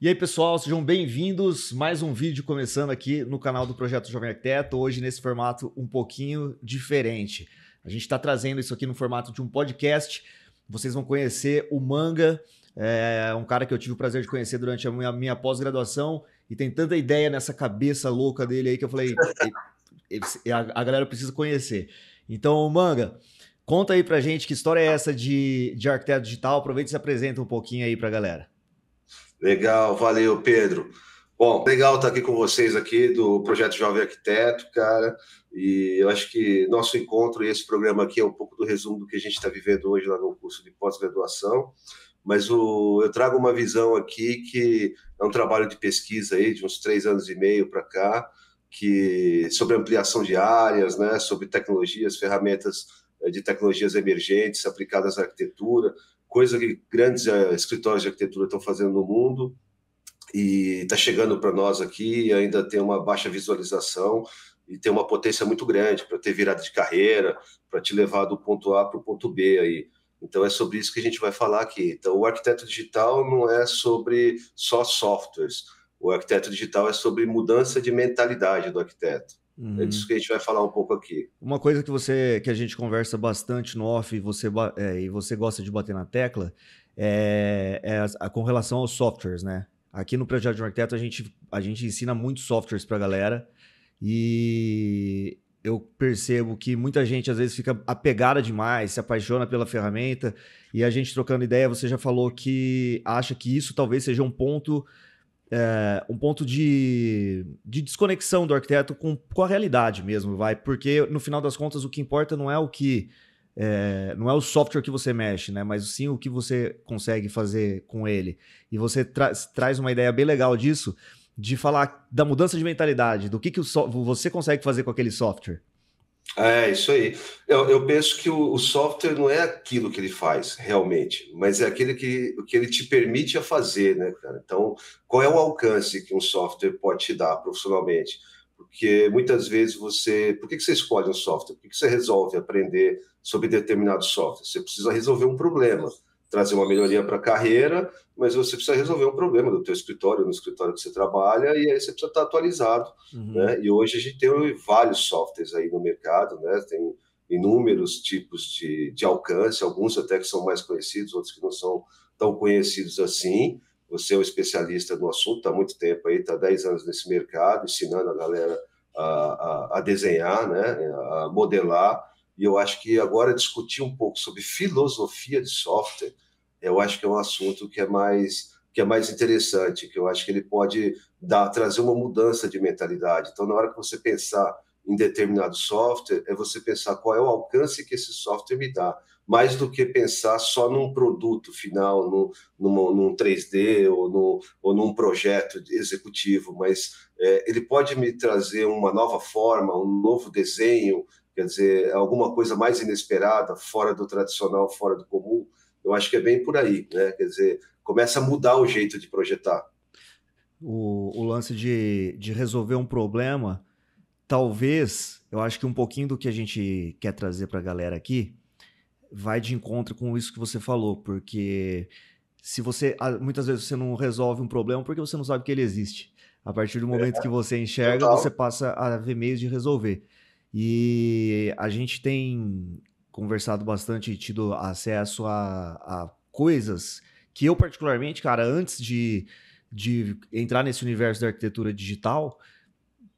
E aí, pessoal, sejam bem-vindos. Mais um vídeo começando aqui no canal do Projeto Jovem Arquiteto, hoje nesse formato um pouquinho diferente. A gente está trazendo isso aqui no formato de um podcast. Vocês vão conhecer o Manga, um cara que eu tive o prazer de conhecer durante a minha pós-graduação e tem tanta ideia nessa cabeça louca dele aí que eu falei, a galera precisa conhecer. Então, Manga, conta aí pra gente que história é essa de arquiteto digital. Aproveita e se apresenta um pouquinho aí pra galera. Legal, valeu, Pedro. Bom, legal estar aqui com vocês aqui do Projeto Jovem Arquiteto, cara. E eu acho que nosso encontro e esse programa aqui é um pouco do resumo do que a gente está vivendo hoje lá no curso de pós-graduação. Mas eu trago uma visão aqui que é um trabalho de pesquisa aí de uns 3 anos e meio para cá, que sobre ampliação de áreas, né, sobre tecnologias, ferramentas de tecnologias emergentes aplicadas à arquitetura, coisa que grandes escritórios de arquitetura estão fazendo no mundo e está chegando para nós aqui e ainda tem uma baixa visualização e tem uma potência muito grande para ter virada de carreira, para te levar do ponto A para o ponto B aí. Então é sobre isso que a gente vai falar aqui. Então o arquiteto digital não é sobre só softwares. O arquiteto digital é sobre mudança de mentalidade do arquiteto. É disso que a gente vai falar um pouco aqui. Uma coisa que a gente conversa bastante no off e você gosta de bater na tecla com relação aos softwares, né? Aqui no Projeto de um Arquiteto a gente ensina muitos softwares para a galera e eu percebo que muita gente às vezes fica apegada demais, se apaixona pela ferramenta e a gente trocando ideia, você já falou que acha que isso talvez seja um ponto de desconexão do arquiteto com a realidade mesmo, porque no final das contas o que importa não é não é o software que você mexe, né? Mas sim o que você consegue fazer com ele. E você traz uma ideia bem legal disso, de falar da mudança de mentalidade, do que você consegue fazer com aquele software. É, isso aí. Eu penso que o software não é aquilo que ele faz, realmente, mas é aquele que ele te permite a fazer, né, cara? Então, qual é o alcance que um software pode te dar profissionalmente? Porque muitas vezes Por que você escolhe um software? Por que você resolve aprender sobre determinado software? Você precisa resolver um problema, trazer uma melhoria para a carreira, mas você precisa resolver um problema do teu escritório, no escritório que você trabalha, e aí você precisa estar atualizado, Uhum. né? E hoje a gente tem vários softwares aí no mercado, né? Tem inúmeros tipos de alcance, alguns até que são mais conhecidos, outros que não são tão conhecidos assim. Você é um especialista no assunto, está há muito tempo aí, está há 10 anos nesse mercado, ensinando a galera a desenhar, né? A modelar. E eu acho que agora discutir um pouco sobre filosofia de software, eu acho que é um assunto que é mais interessante, que eu acho que ele pode trazer uma mudança de mentalidade. Então, na hora que você pensar em determinado software, é você pensar qual é o alcance que esse software me dá, mais do que pensar só num produto final, num 3D ou num projeto executivo, mas ele pode me trazer uma nova forma, um novo desenho, quer dizer, alguma coisa mais inesperada, fora do tradicional, fora do comum. Eu acho que é bem por aí, né? Quer dizer, começa a mudar o jeito de projetar. O lance de resolver um problema, talvez, eu acho que um pouquinho do que a gente quer trazer para a galera aqui vai de encontro com isso que você falou, porque se você muitas vezes você não resolve um problema porque você não sabe que ele existe. A partir do momento que você enxerga, você Total. passa a ver meios de resolver. E a gente tem conversado bastante e tido acesso a coisas que eu particularmente, cara, antes de entrar nesse universo da arquitetura digital,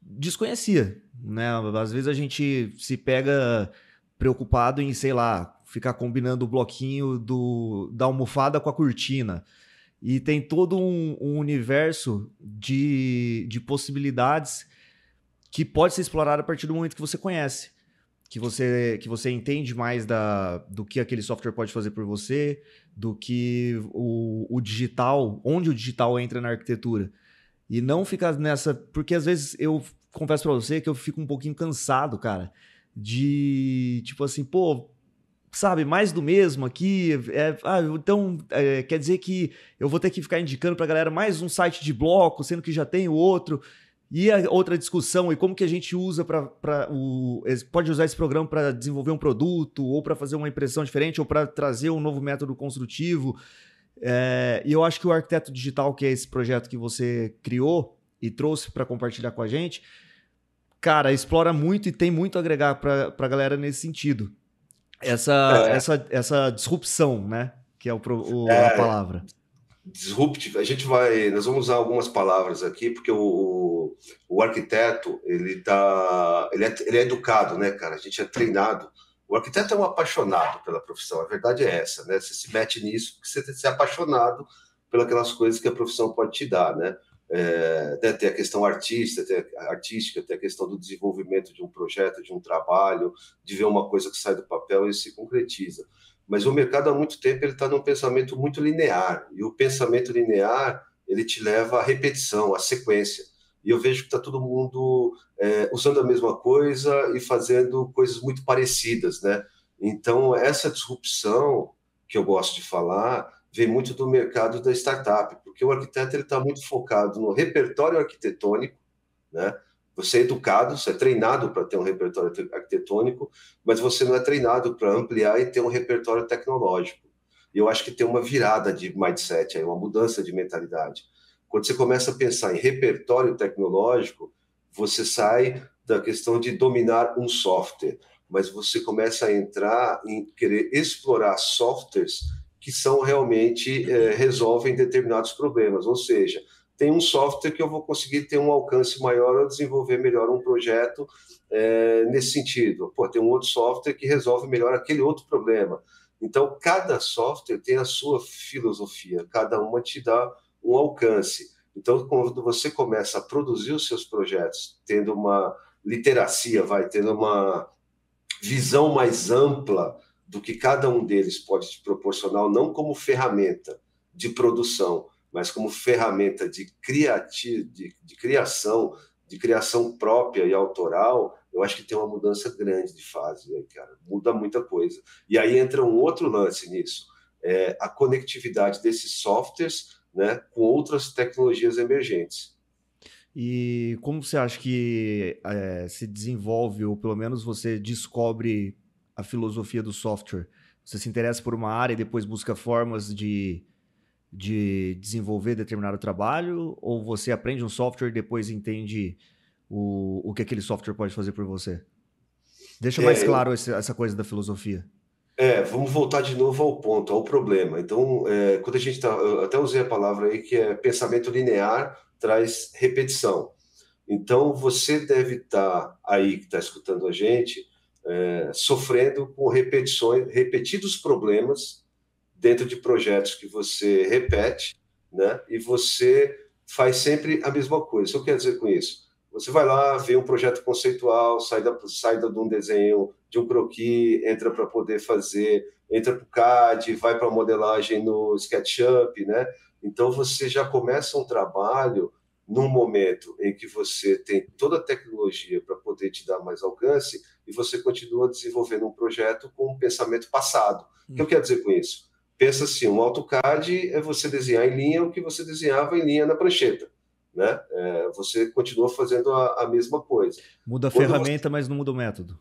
desconhecia, né? Às vezes a gente se pega preocupado em, sei lá, ficar combinando o bloquinho da almofada com a cortina. E tem todo um universo de possibilidades que pode ser explorado a partir do momento que você conhece. Que você entende mais do que aquele software pode fazer por você, do que o digital, onde o digital entra na arquitetura. E não ficar nessa. Porque às vezes eu confesso pra você que eu fico um pouquinho cansado, cara, de tipo assim, pô, sabe, mais do mesmo aqui. Então quer dizer que eu vou ter que ficar indicando pra galera mais um site de bloco, sendo que já tem o outro. E a outra discussão, e como que a gente usa pode usar esse programa para desenvolver um produto, ou para fazer uma impressão diferente, ou para trazer um novo método construtivo. E eu acho que o Arquiteto Digital, que é esse projeto que você criou e trouxe para compartilhar com a gente, cara, explora muito e tem muito a agregar para a galera nesse sentido. É, Essa disrupção, né? Que é a é, palavra. disruptive. Nós vamos usar algumas palavras aqui, porque o arquiteto, ele é educado, né, cara? A gente é treinado. O arquiteto é um apaixonado pela profissão, a verdade é essa, né? Você se mete nisso porque você é apaixonado pelas coisas que a profissão pode te dar, né? Tem a questão artística, tem a questão do desenvolvimento de um projeto, de um trabalho, de ver uma coisa que sai do papel e se concretiza. Mas o mercado há muito tempo ele está num pensamento muito linear, e o pensamento linear ele te leva à repetição, à sequência. E eu vejo que está todo mundo usando a mesma coisa e fazendo coisas muito parecidas, né? Então essa disrupção que eu gosto de falar vem muito do mercado da startup, porque o arquiteto ele está muito focado no repertório arquitetônico, né? Você é educado, você é treinado para ter um repertório arquitetônico, mas você não é treinado para ampliar e ter um repertório tecnológico. E eu acho que tem uma virada de mindset, aí, uma mudança de mentalidade. Quando você começa a pensar em repertório tecnológico, você sai da questão de dominar um software, mas você começa a entrar em querer explorar softwares que são realmente resolvem determinados problemas. Ou seja, tem um software que eu vou conseguir ter um alcance maior ou desenvolver melhor um projeto nesse sentido. Pô, tem um outro software que resolve melhor aquele outro problema. Então, cada software tem a sua filosofia, cada uma te dá um alcance. Então, quando você começa a produzir os seus projetos, tendo uma literacia, tendo uma visão mais ampla do que cada um deles pode te proporcionar, não como ferramenta de produção, mas como ferramenta de criação, de criação própria e autoral, eu acho que tem uma mudança grande de fase, né, cara? Muda muita coisa. E aí entra um outro lance nisso, a conectividade desses softwares, né, com outras tecnologias emergentes. E como você acha que se desenvolve, ou pelo menos você descobre a filosofia do software? Você se interessa por uma área e depois busca formas de desenvolver determinado trabalho? Ou você aprende um software e depois entende o que aquele software pode fazer por você? Deixa mais É, claro essa coisa da filosofia. Vamos voltar de novo ao ponto, ao problema. Então, quando a gente está, eu até usei a palavra aí que é pensamento linear traz repetição. Então, você deve estar aí que está escutando a gente, sofrendo com repetidos problemas dentro de projetos que você repete, né? E você faz sempre a mesma coisa. O que eu quero dizer com isso? Você vai lá, vê um projeto conceitual, sai de um desenho, de um croquis, entra para poder fazer, entra para o CAD, vai para a modelagem no SketchUp, né? Então você já começa um trabalho num momento em que você tem toda a tecnologia para poder te dar mais alcance e você continua desenvolvendo um projeto com um pensamento passado. O que eu quero dizer com isso? Pensa assim, um AutoCAD é você desenhar em linha o que você desenhava em linha na prancheta, né? Você continua fazendo a mesma coisa. Muda a Quando você ferramenta, mas não muda o método.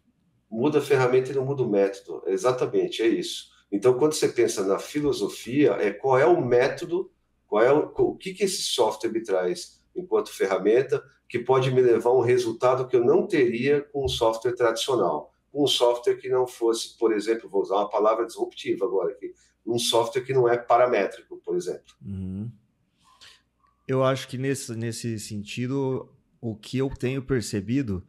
muda a ferramenta e não muda o método, exatamente, é isso. Então, quando você pensa na filosofia, qual é o método, o que esse software me traz enquanto ferramenta que pode me levar a um resultado que eu não teria com um software tradicional, com um software que não fosse, por exemplo, vou usar uma palavra disruptiva agora aqui, um software que não é paramétrico, por exemplo. Uhum. Eu acho que nesse sentido, o que eu tenho percebido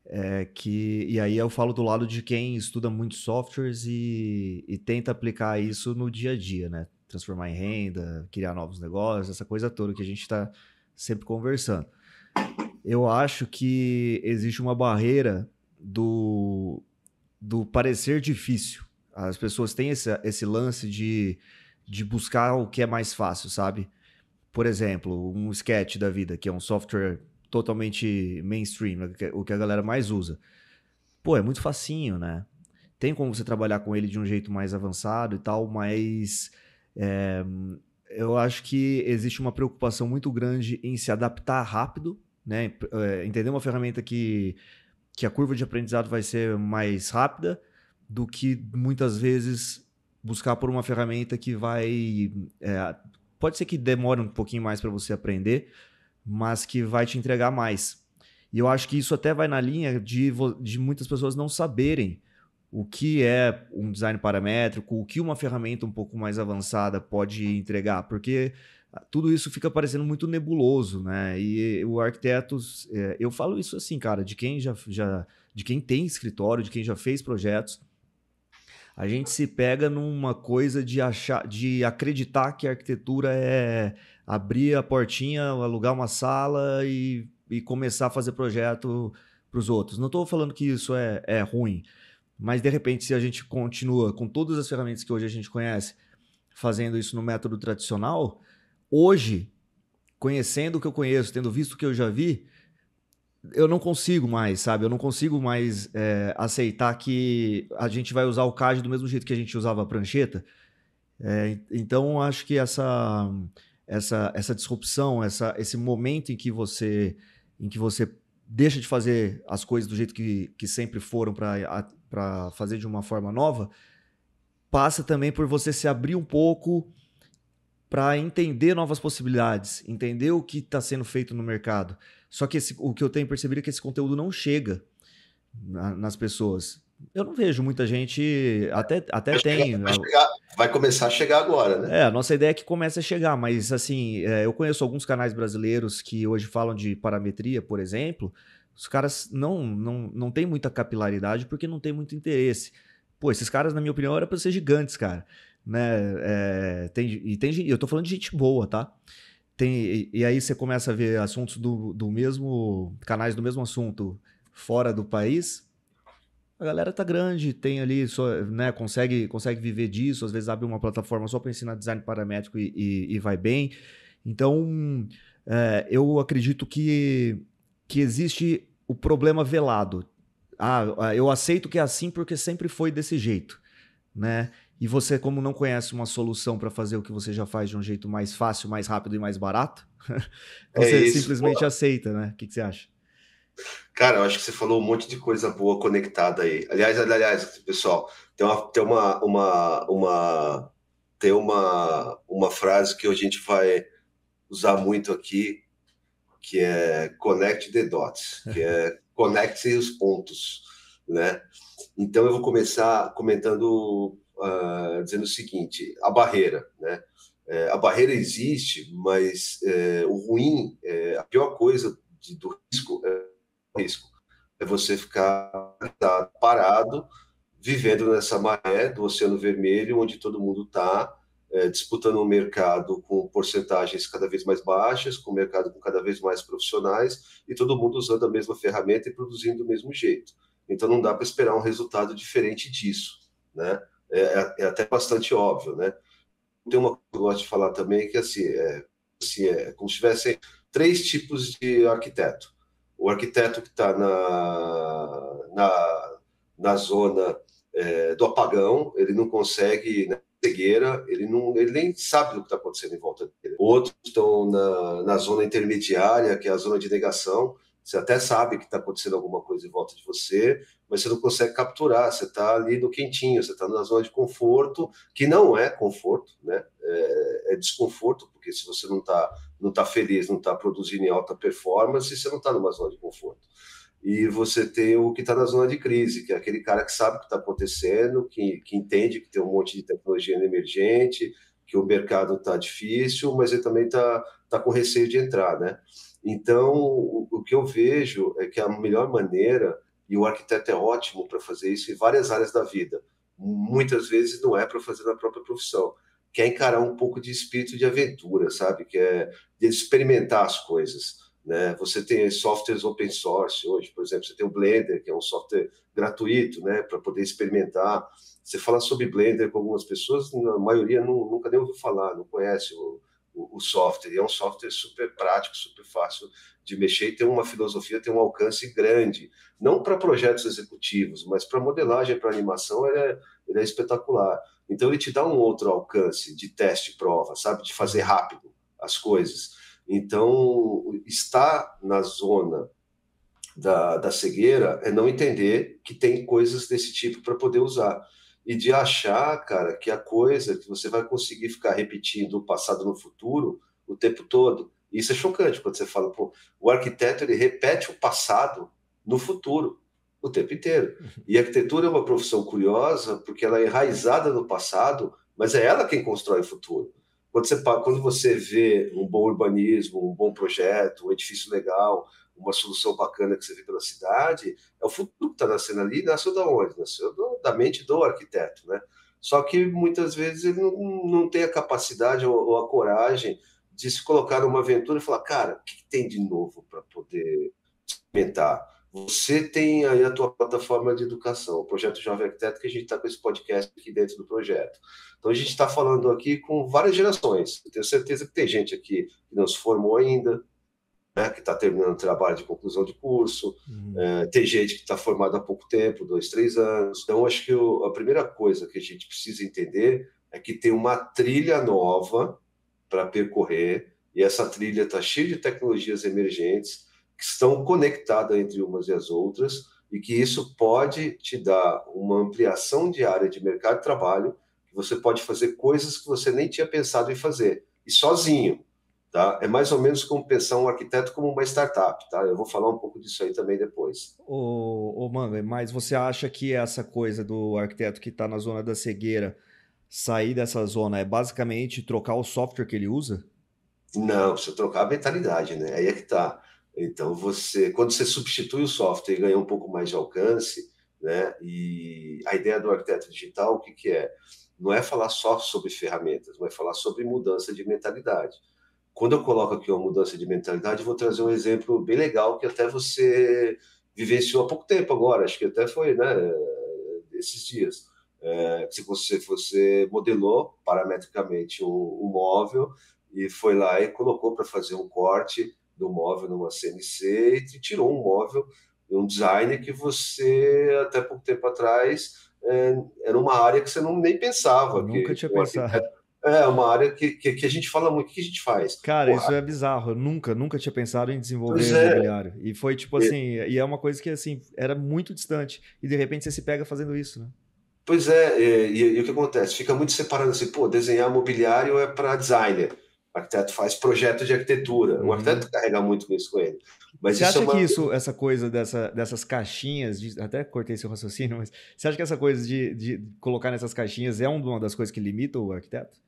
é que, e aí eu falo do lado de quem estuda muitos softwares e tenta aplicar isso no dia a dia, né? Transformar em renda, criar novos negócios, essa coisa toda que a gente está sempre conversando. Eu acho que existe uma barreira do parecer difícil. As pessoas têm esse lance de buscar o que é mais fácil, sabe? Por exemplo, um Sketch da vida, que é um software totalmente mainstream, né, o que a galera mais usa. Pô, é muito facinho, né? Tem como você trabalhar com ele de um jeito mais avançado e tal, mas é, eu acho que existe uma preocupação muito grande em se adaptar rápido, né? Entender uma ferramenta que a curva de aprendizado vai ser mais rápida do que muitas vezes buscar por uma ferramenta que vai... pode ser que demore um pouquinho mais para você aprender, mas que vai te entregar mais. E eu acho que isso até vai na linha de muitas pessoas não saberem o que é um design paramétrico, o que uma ferramenta um pouco mais avançada pode entregar, porque tudo isso fica parecendo muito nebuloso, né? E o arquiteto, eu falo isso assim, cara, de quem de quem tem escritório, de quem já fez projetos, a gente se pega numa coisa de acreditar que a arquitetura é abrir a portinha, alugar uma sala e começar a fazer projeto para os outros. Não estou falando que isso é ruim, mas de repente, se a gente continua com todas as ferramentas que hoje a gente conhece, fazendo isso no método tradicional, hoje, conhecendo o que eu conheço, tendo visto o que eu já vi, eu não consigo mais, sabe? Eu não consigo mais aceitar que a gente vai usar o CAD do mesmo jeito que a gente usava a prancheta. Então, acho que essa disrupção, esse momento em que você deixa de fazer as coisas do jeito que sempre foram para fazer de uma forma nova, passa também por você se abrir um pouco para entender novas possibilidades, entender o que está sendo feito no mercado. Só que o que eu tenho percebido é que esse conteúdo não chega nas pessoas. Eu não vejo muita gente, até tem. Vai começar a chegar agora, né? A nossa ideia é que comece a chegar, mas assim, eu conheço alguns canais brasileiros que hoje falam de parametria, por exemplo. Os caras não têm muita capilaridade porque não tem muito interesse. Pô, esses caras, na minha opinião, eram para ser gigantes, cara. Né? Eu tô falando de gente boa, tá? E aí você começa a ver assuntos canais do mesmo assunto fora do país. A galera tá grande, tem ali, né, consegue viver disso, às vezes abre uma plataforma só para ensinar design paramétrico e vai bem. Então, eu acredito que existe o problema velado. Eu aceito que é assim porque sempre foi desse jeito, né? E você, como não conhece uma solução para fazer o que você já faz de um jeito mais fácil, mais rápido e mais barato, você simplesmente aceita, né? O que você acha? Cara, eu acho que você falou um monte de coisa boa conectada aí. Aliás, pessoal, tem uma frase que a gente vai usar muito aqui, que é connect the dots, que é conecte os pontos, né? Então eu vou começar comentando, dizendo o seguinte: a barreira, né? A barreira existe, mas o ruim, a pior coisa do risco risco. É você ficar parado, vivendo nessa maré do Oceano Vermelho, onde todo mundo está disputando um mercado com porcentagens cada vez mais baixas, com um mercado com cada vez mais profissionais, e todo mundo usando a mesma ferramenta e produzindo do mesmo jeito. Então não dá para esperar um resultado diferente disso, né? É até bastante óbvio, né? Tem uma coisa que eu gosto de falar também, que assim, é como se tivessem 3 tipos de arquiteto. O arquiteto que está na zona do apagão, ele não consegue, na cegueira, ele nem sabe do que está acontecendo em volta dele. Outros estão na zona intermediária, que é a zona de negação. Você até sabe que está acontecendo alguma coisa em volta de você, mas você não consegue capturar. Você está ali no quentinho, você está na zona de conforto, que não é conforto, né? É desconforto, porque se você não tá feliz, não está produzindo em alta performance, você não está numa zona de conforto. E você tem o que está na zona de crise, que é aquele cara que sabe o que está acontecendo, que entende que tem um monte de tecnologia emergente, que o mercado está difícil, mas ele também tá com receio de entrar, né? Então, o que eu vejo é que a melhor maneira, e o arquiteto é ótimo para fazer isso em várias áreas da vida, muitas vezes não é para fazer na própria profissão, que é encarar um pouco de espírito de aventura, sabe? Que é de experimentar as coisas, né? Você tem softwares open source hoje, por exemplo, você tem o Blender, que é um software gratuito, né, para poder experimentar. Você fala sobre Blender com algumas pessoas, a maioria nunca nem ouviu falar, não conhece o software. E é um software super prático, super fácil de mexer e tem uma filosofia, tem um alcance grande. Não para projetos executivos, mas para modelagem, para animação, ele é espetacular. Então, ele te dá um outro alcance de teste e prova, sabe? De fazer rápido as coisas. Então, estar na zona da cegueira é não entender que tem coisas desse tipo para poder usar. e de achar, cara, que a coisa que você vai conseguir ficar repetindo o passado no futuro o tempo todo. Isso é chocante quando você fala, pô, o arquiteto ele repete o passado no futuro o tempo inteiro. E a arquitetura é uma profissão curiosa porque ela é enraizada no passado, mas é ela quem constrói o futuro. Quando você vê um bom urbanismo, um bom projeto, um edifício legal, uma solução bacana que você vê pela cidade, é o futuro que está nascendo ali, nasceu da onde? Nasceu da mente do arquiteto, né? Só que muitas vezes ele não tem a capacidade ou a coragem de se colocar numa aventura e falar, cara, o que tem de novo para poder experimentar? Você tem aí a tua plataforma de educação, o projeto Jovem Arquiteto, que a gente está com esse podcast aqui dentro do projeto. Então a gente está falando aqui com várias gerações. Eu tenho certeza que tem gente aqui que não se formou ainda, né, que está terminando o trabalho de conclusão de curso, tem gente que está formada há pouco tempo, 2, 3 anos. Então, acho que a primeira coisa que a gente precisa entender é que tem uma trilha nova para percorrer, e essa trilha está cheia de tecnologias emergentes que estão conectadas entre umas e as outras, e que isso pode te dar uma ampliação de área de mercado de trabalho, que você pode fazer coisas que você nem tinha pensado em fazer, e sozinho. Tá? É mais ou menos como pensar um arquiteto como uma startup, tá? Eu vou falar um pouco disso aí também depois. Mano, mas você acha que essa coisa do arquiteto que está na zona da cegueira sair dessa zona é basicamente trocar o software que ele usa? Não, você trocar a mentalidade, né? Aí é que tá. Então quando você substitui o software e ganha um pouco mais de alcance, né? E a ideia do arquiteto digital, o que que é? Não é falar só sobre ferramentas, mas é falar sobre mudança de mentalidade. Quando eu coloco aqui uma mudança de mentalidade, eu vou trazer um exemplo bem legal que até você vivenciou há pouco tempo agora, acho que até foi, né, esses dias. Se você modelou parametricamente um móvel e foi lá e colocou para fazer um corte do móvel numa CNC e tirou um móvel, um design que você, até pouco tempo atrás, era uma área que você não nem pensava Nunca que tinha um pensado. arquiteto é uma área que a gente fala muito. O que a gente faz? Cara, Porra, isso é bizarro. Eu nunca tinha pensado em pois desenvolver é, mobiliário. E foi tipo assim, e é uma coisa que assim, era muito distante. E de repente você se pega fazendo isso, né? pois é, e o que acontece? Fica muito separado assim, pô, desenhar mobiliário é para designer. O arquiteto faz projeto de arquitetura. O Uhum. arquiteto carrega muito com isso com ele. Mas Você isso é acha que uma. isso, essa coisa dessas caixinhas, até cortei seu raciocínio, mas você acha que essa coisa de colocar nessas caixinhas é uma das coisas que limita o arquiteto?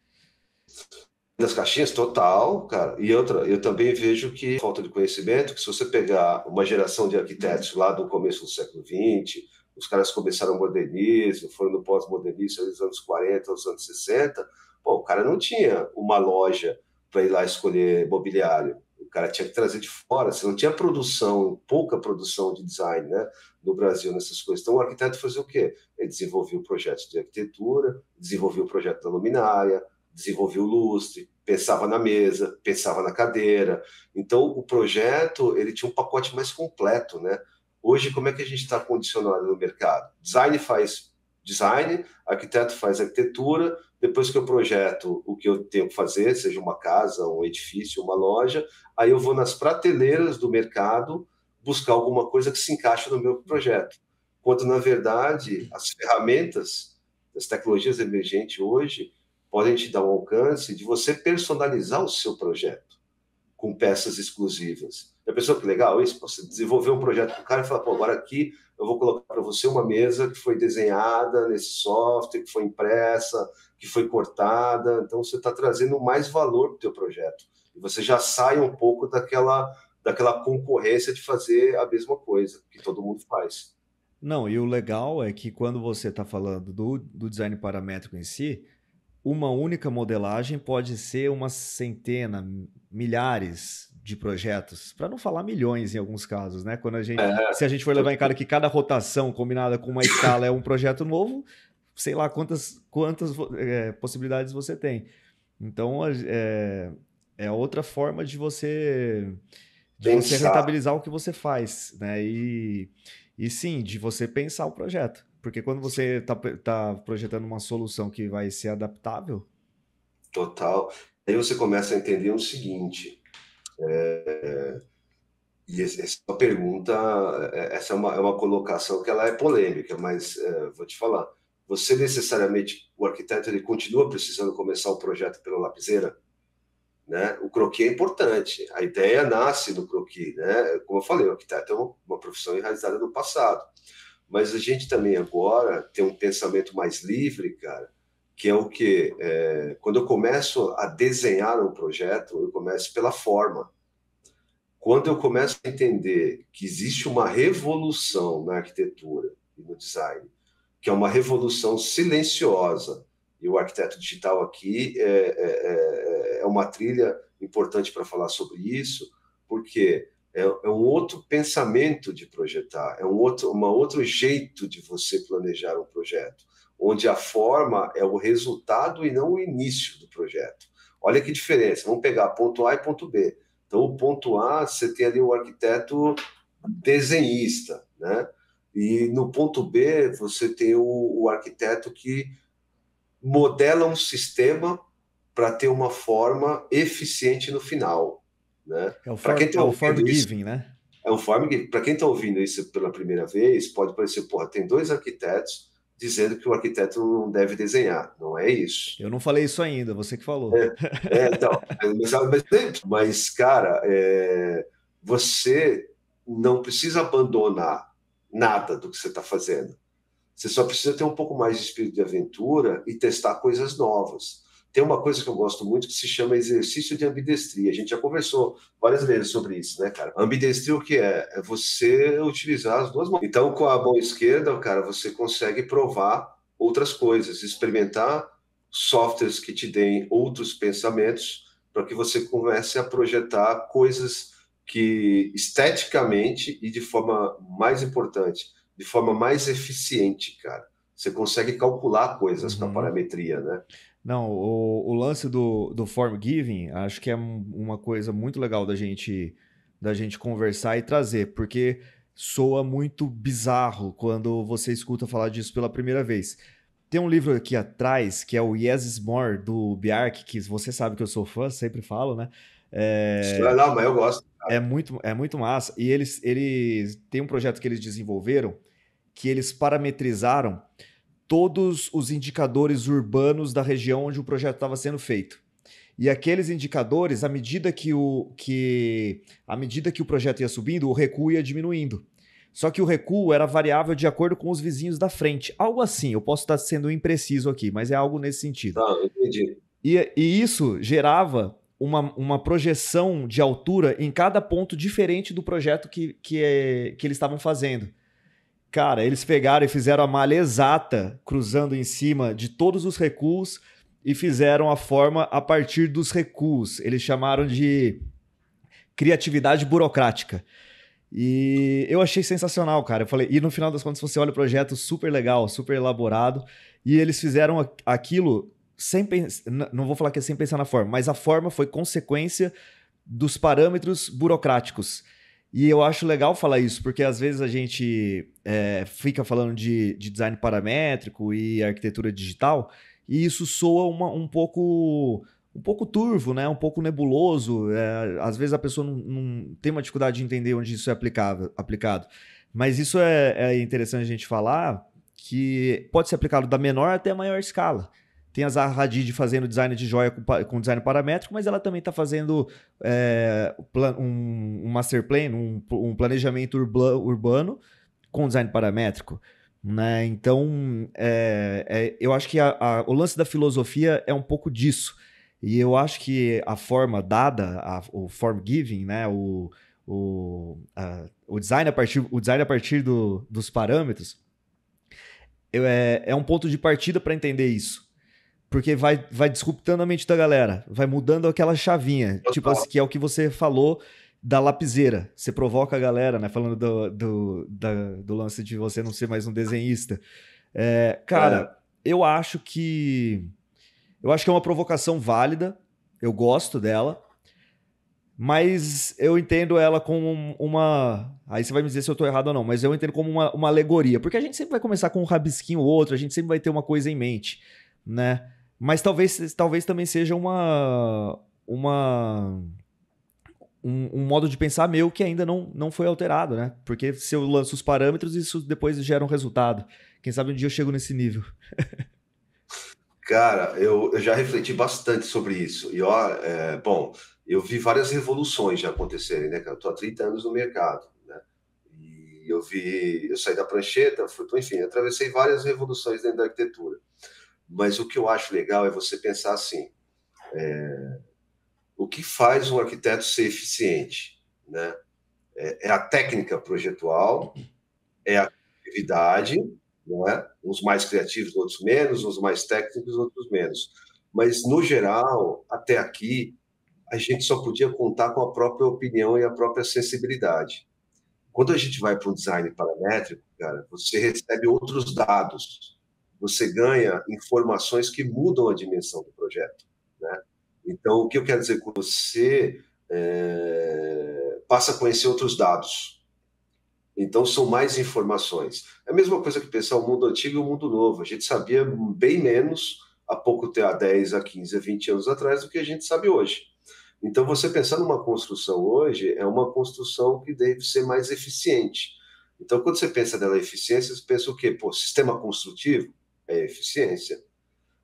Das caixinhas, total, cara. E outra, eu também vejo que falta de conhecimento, que se você pegar uma geração de arquitetos lá do começo do século XX, os caras começaram o modernismo, foram no pós-modernismo, nos anos 40, nos anos 60, pô, o cara não tinha uma loja para ir lá escolher mobiliário. O cara tinha que trazer de fora, você não tinha produção, pouca produção de design, né, no Brasil nessas coisas. Então o arquiteto fazia o quê? Ele desenvolvia o projeto de arquitetura, desenvolvia o projeto da luminária, desenvolvia o lustre, pensava na mesa, pensava na cadeira. Então, o projeto ele tinha um pacote mais completo, né? Hoje, como é que a gente está condicionado no mercado? Design faz design, arquiteto faz arquitetura. Depois que eu projeto o que eu tenho que fazer, seja uma casa, um edifício, uma loja, aí eu vou nas prateleiras do mercado buscar alguma coisa que se encaixe no meu projeto. Quando, na verdade, as ferramentas, as tecnologias emergentes hoje, podem te dar um alcance de você personalizar o seu projeto com peças exclusivas. Já pensou que legal isso? Você desenvolver um projeto para o cara e falar, pô, agora aqui eu vou colocar para você uma mesa que foi desenhada nesse software, que foi impressa, que foi cortada. Então você está trazendo mais valor para o teu projeto. E você já sai um pouco daquela concorrência de fazer a mesma coisa que todo mundo faz. Não, e o legal é que quando você está falando do design paramétrico em si, uma única modelagem pode ser uma centena, milhares de projetos, para não falar milhões em alguns casos, né? Se a gente for levar em cara que cada rotação combinada com uma escala é um projeto novo, sei lá quantas possibilidades você tem. Então é outra forma de você Pensar rentabilizar o que você faz, né? E sim, de você pensar o projeto. Porque quando você tá projetando uma solução que vai ser adaptável, total. Aí você começa a entender o seguinte, e essa é uma pergunta, essa é uma colocação que ela é polêmica, mas vou te falar. você necessariamente, o arquiteto, ele continua precisando começar o projeto pela lapiseira, né? O croquis é importante, a ideia nasce no croquis, né? Como eu falei, o arquiteto é uma profissão enraizada no passado, mas a gente também agora tem um pensamento mais livre, cara, que é o que? Quando eu começo a desenhar um projeto, eu começo pela forma. Quando eu começo a entender que existe uma revolução na arquitetura e no design, que é uma revolução silenciosa, e o arquiteto digital aqui é uma trilha importante para falar sobre isso, porque é um outro pensamento de projetar, é um outro jeito de você planejar um projeto, onde a forma é o resultado e não o início do projeto. Olha que diferença, vamos pegar ponto A e ponto B. Então, o ponto A, você tem ali o arquiteto desenhista, né? E no ponto B, você tem o arquiteto que modela um sistema para ter uma forma eficiente no final, né? Para quem está ouvindo isso, form-giving, né? é um form que, para quem está ouvindo isso pela primeira vez, pode parecer, porra, tem dois arquitetos dizendo que o arquiteto não deve desenhar. Não é isso. Eu não falei isso ainda, você que falou. Então, mas cara, você não precisa abandonar nada do que você está fazendo. Você só precisa ter um pouco mais de espírito de aventura e testar coisas novas. Tem uma coisa que eu gosto muito que se chama exercício de ambidestria. A gente já conversou várias vezes sobre isso, né, cara? Ambidestria o que é? É você utilizar as duas mãos. Então, com a mão esquerda, cara, você consegue provar outras coisas, experimentar softwares que te deem outros pensamentos para que você comece a projetar coisas que esteticamente e de forma mais importante, de forma mais eficiente, cara. Você consegue calcular coisas com a parametria, né? Não, o lance do form giving, acho que é uma coisa muito legal da gente conversar e trazer, porque soa muito bizarro quando você escuta falar disso pela primeira vez. Tem um livro aqui atrás, que é o Yes is More, do Bjark, que você sabe que eu sou fã, sempre falo, né? Não, mas eu gosto. É muito massa. E eles têm um projeto que eles desenvolveram que eles parametrizaram todos os indicadores urbanos da região onde o projeto estava sendo feito. E aqueles indicadores, à medida que o projeto ia subindo, o recuo ia diminuindo. Só que o recuo era variável de acordo com os vizinhos da frente. Algo assim, eu posso estar sendo impreciso aqui, mas é algo nesse sentido. Não, entendi. E isso gerava uma projeção de altura em cada ponto diferente do projeto que eles estavam fazendo. Cara, eles pegaram e fizeram a malha exata, cruzando em cima de todos os recuos e fizeram a forma a partir dos recuos. Eles chamaram de criatividade burocrática. E eu achei sensacional, cara. Eu falei, e no final das contas você olha o projeto super legal, super elaborado, e eles fizeram aquilo sem pensar, não vou falar que é sem pensar na forma, mas a forma foi consequência dos parâmetros burocráticos. E eu acho legal falar isso, porque às vezes a gente fica falando de design paramétrico e arquitetura digital, e isso soa um pouco turvo, né? Um pouco nebuloso. Às vezes a pessoa não tem uma dificuldade de entender onde isso é aplicado. Mas isso é interessante a gente falar, que pode ser aplicado da menor até a maior escala. Tem a Zaha Hadid fazendo design de joia com design paramétrico, mas ela também está fazendo um master plan, um planejamento urbano com design paramétrico. Né? Então, eu acho que o lance da filosofia é um pouco disso. E eu acho que a forma dada, o form giving, né? o design a partir dos parâmetros, é um ponto de partida para entender isso. Porque vai disruptando a mente da galera, vai mudando aquela chavinha. Tipo assim, que é o que você falou da lapiseira. Você provoca a galera, né? Falando do lance de você não ser mais um desenhista. Cara, eu acho que é uma provocação válida. Eu gosto dela. Mas eu entendo ela como uma... Aí você vai me dizer se eu tô errado ou não, mas eu entendo como uma alegoria. Porque a gente sempre vai começar com um rabisquinho ou outro, a gente sempre vai ter uma coisa em mente, né? Mas talvez também seja um modo de pensar meu que ainda não foi alterado, né? Porque se eu lanço os parâmetros, isso depois gera um resultado. Quem sabe um dia eu chego nesse nível. Cara, eu já refleti bastante sobre isso. E ó, bom, eu vi várias revoluções já acontecerem, né, cara? Eu tô há 30 anos no mercado, né? E eu saí da prancheta, enfim, atravessei várias revoluções dentro da arquitetura. Mas o que eu acho legal é você pensar assim, o que faz um arquiteto ser eficiente, né? É a técnica projetual, é a criatividade, não é? Uns mais criativos, outros menos, uns mais técnicos, outros menos. Mas, no geral, até aqui, a gente só podia contar com a própria opinião e a própria sensibilidade. Quando a gente vai para um design paramétrico, cara, você recebe outros dados, você ganha informações que mudam a dimensão do projeto, né? Então, o que eu quero dizer com você passa a conhecer outros dados. Então, são mais informações. É a mesma coisa que pensar o mundo antigo e o mundo novo. A gente sabia bem menos há 10, a 15, a 20 anos atrás do que a gente sabe hoje. Então, você pensar numa construção hoje é uma construção que deve ser mais eficiente. Então, quando você pensa nela eficiência, você pensa o quê? Pô, sistema construtivo é eficiência.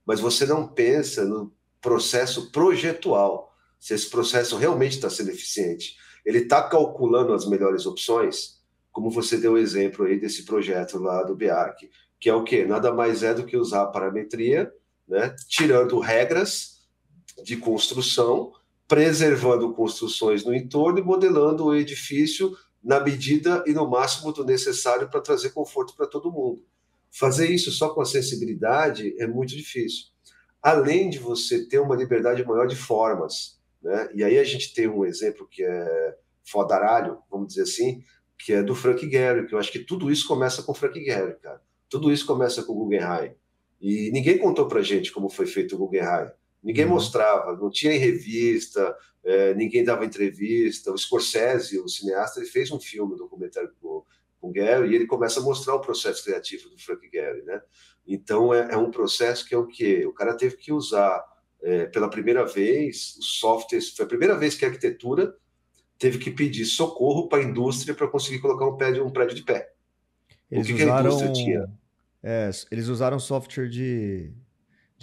Mas você não pensa no processo projetual, se esse processo realmente está sendo eficiente. Ele está calculando as melhores opções, como você deu o exemplo aí desse projeto lá do BEAC, que é o quê? Nada mais é do que usar a parametria, né, tirando regras de construção, preservando construções no entorno e modelando o edifício na medida e no máximo do necessário para trazer conforto para todo mundo. Fazer isso só com a sensibilidade é muito difícil. Além de você ter uma liberdade maior de formas, né? E aí a gente tem um exemplo que é fodaralho, vamos dizer assim, que é do Frank Gehry, que eu acho que tudo isso começa com o Frank Gehry, cara. Tudo isso começa com o Guggenheim. E ninguém contou pra gente como foi feito o Guggenheim. Ninguém mostrava, não tinha em revista, ninguém dava entrevista. O Scorsese, o cineasta, ele fez um filme, um documentário com o Gehry, e ele começa a mostrar o processo criativo do Frank Gehry, né? Então, é um processo que é o quê? O cara teve que usar, pela primeira vez, os softwares. Foi a primeira vez que a arquitetura teve que pedir socorro para a indústria para conseguir colocar um prédio de pé. O Eles que a indústria tinha? usaram, eles usaram software de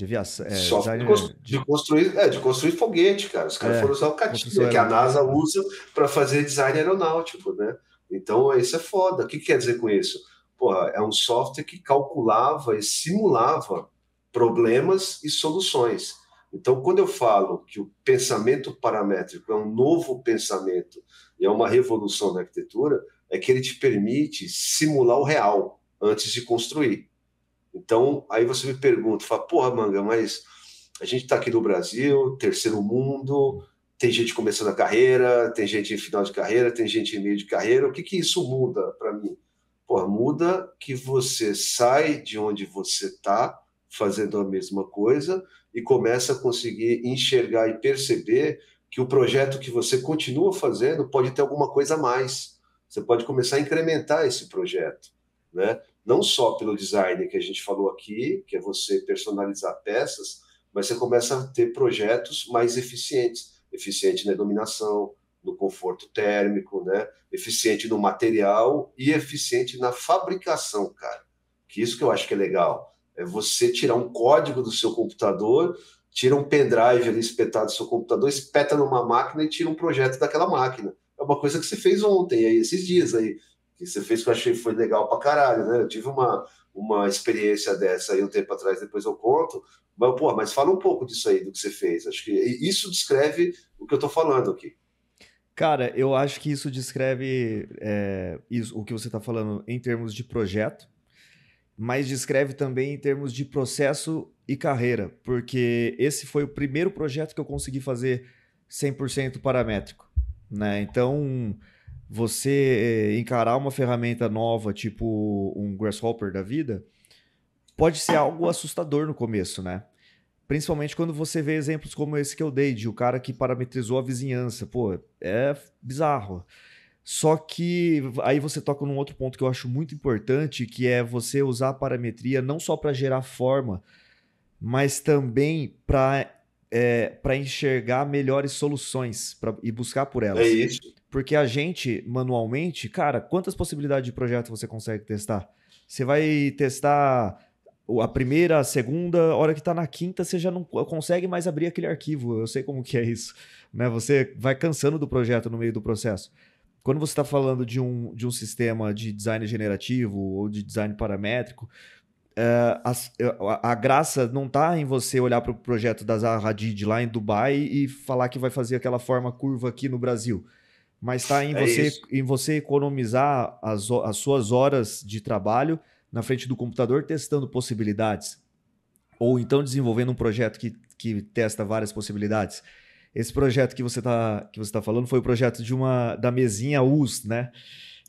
aviação, Software designer de construir foguete, cara. Os caras foram usar o construção CATIA, que a NASA aeronáutica. usa para fazer design aeronáutico, né? Então, isso é foda. O que quer dizer com isso? Porra, é um software que calculava e simulava problemas e soluções. Então, quando eu falo que o pensamento paramétrico é um novo pensamento e é uma revolução na arquitetura, é que ele te permite simular o real antes de construir. Então, aí você me pergunta, fala, porra, Manga, mas a gente está aqui no Brasil, terceiro mundo, tem gente começando a carreira, tem gente em final de carreira, tem gente em meio de carreira, o que que isso muda para mim? Porra, muda que você sai de onde você está fazendo a mesma coisa e começa a conseguir enxergar e perceber que o projeto que você continua fazendo pode ter alguma coisa a mais. Você pode começar a incrementar esse projeto, né? Não só pelo design que a gente falou aqui, que é você personalizar peças, mas você começa a ter projetos mais eficientes. Eficiente na iluminação, no conforto térmico, né? Eficiente no material e eficiente na fabricação, cara. Que isso que eu acho que é legal. É você tirar um código do seu computador, tira um pendrive ali espetado do seu computador, espeta numa máquina e tira um projeto daquela máquina. É uma coisa que você fez ontem, aí, esses dias aí, que você fez que eu achei que foi legal pra caralho, né? Eu tive uma experiência dessa aí um tempo atrás, depois eu conto. Mas, pô, mas fala um pouco disso aí, do que você fez. Acho que isso descreve o que eu tô falando aqui. Cara, eu acho que isso descreve o que você está falando em termos de projeto, mas descreve também em termos de processo e carreira, porque esse foi o primeiro projeto que eu consegui fazer 100% paramétrico, né? Então, você encarar uma ferramenta nova, tipo um Grasshopper da vida, pode ser algo assustador no começo, né? Principalmente quando você vê exemplos como esse que eu dei, de o cara que parametrizou a vizinhança. Pô, é bizarro. Só que aí você toca num outro ponto que eu acho muito importante, que é você usar a parametria não só para gerar forma, mas também para para enxergar melhores soluções e buscar por É elas. isso. Porque a gente, manualmente, cara, quantas possibilidades de projeto você consegue testar? Você vai testar a primeira, a segunda, a hora que tá na quinta, você já não consegue mais abrir aquele arquivo. Eu sei como que é isso, né? Você vai cansando do projeto no meio do processo. Quando você está falando de um sistema de design generativo ou de design paramétrico, a graça não está em você olhar para o projeto da Zaha Hadid lá em Dubai e falar que vai fazer aquela forma curva aqui no Brasil, mas está É isso. em você economizar as suas horas de trabalho na frente do computador testando possibilidades, ou então desenvolvendo um projeto que testa várias possibilidades. Esse projeto que você tá falando foi o projeto da mesinha US, né?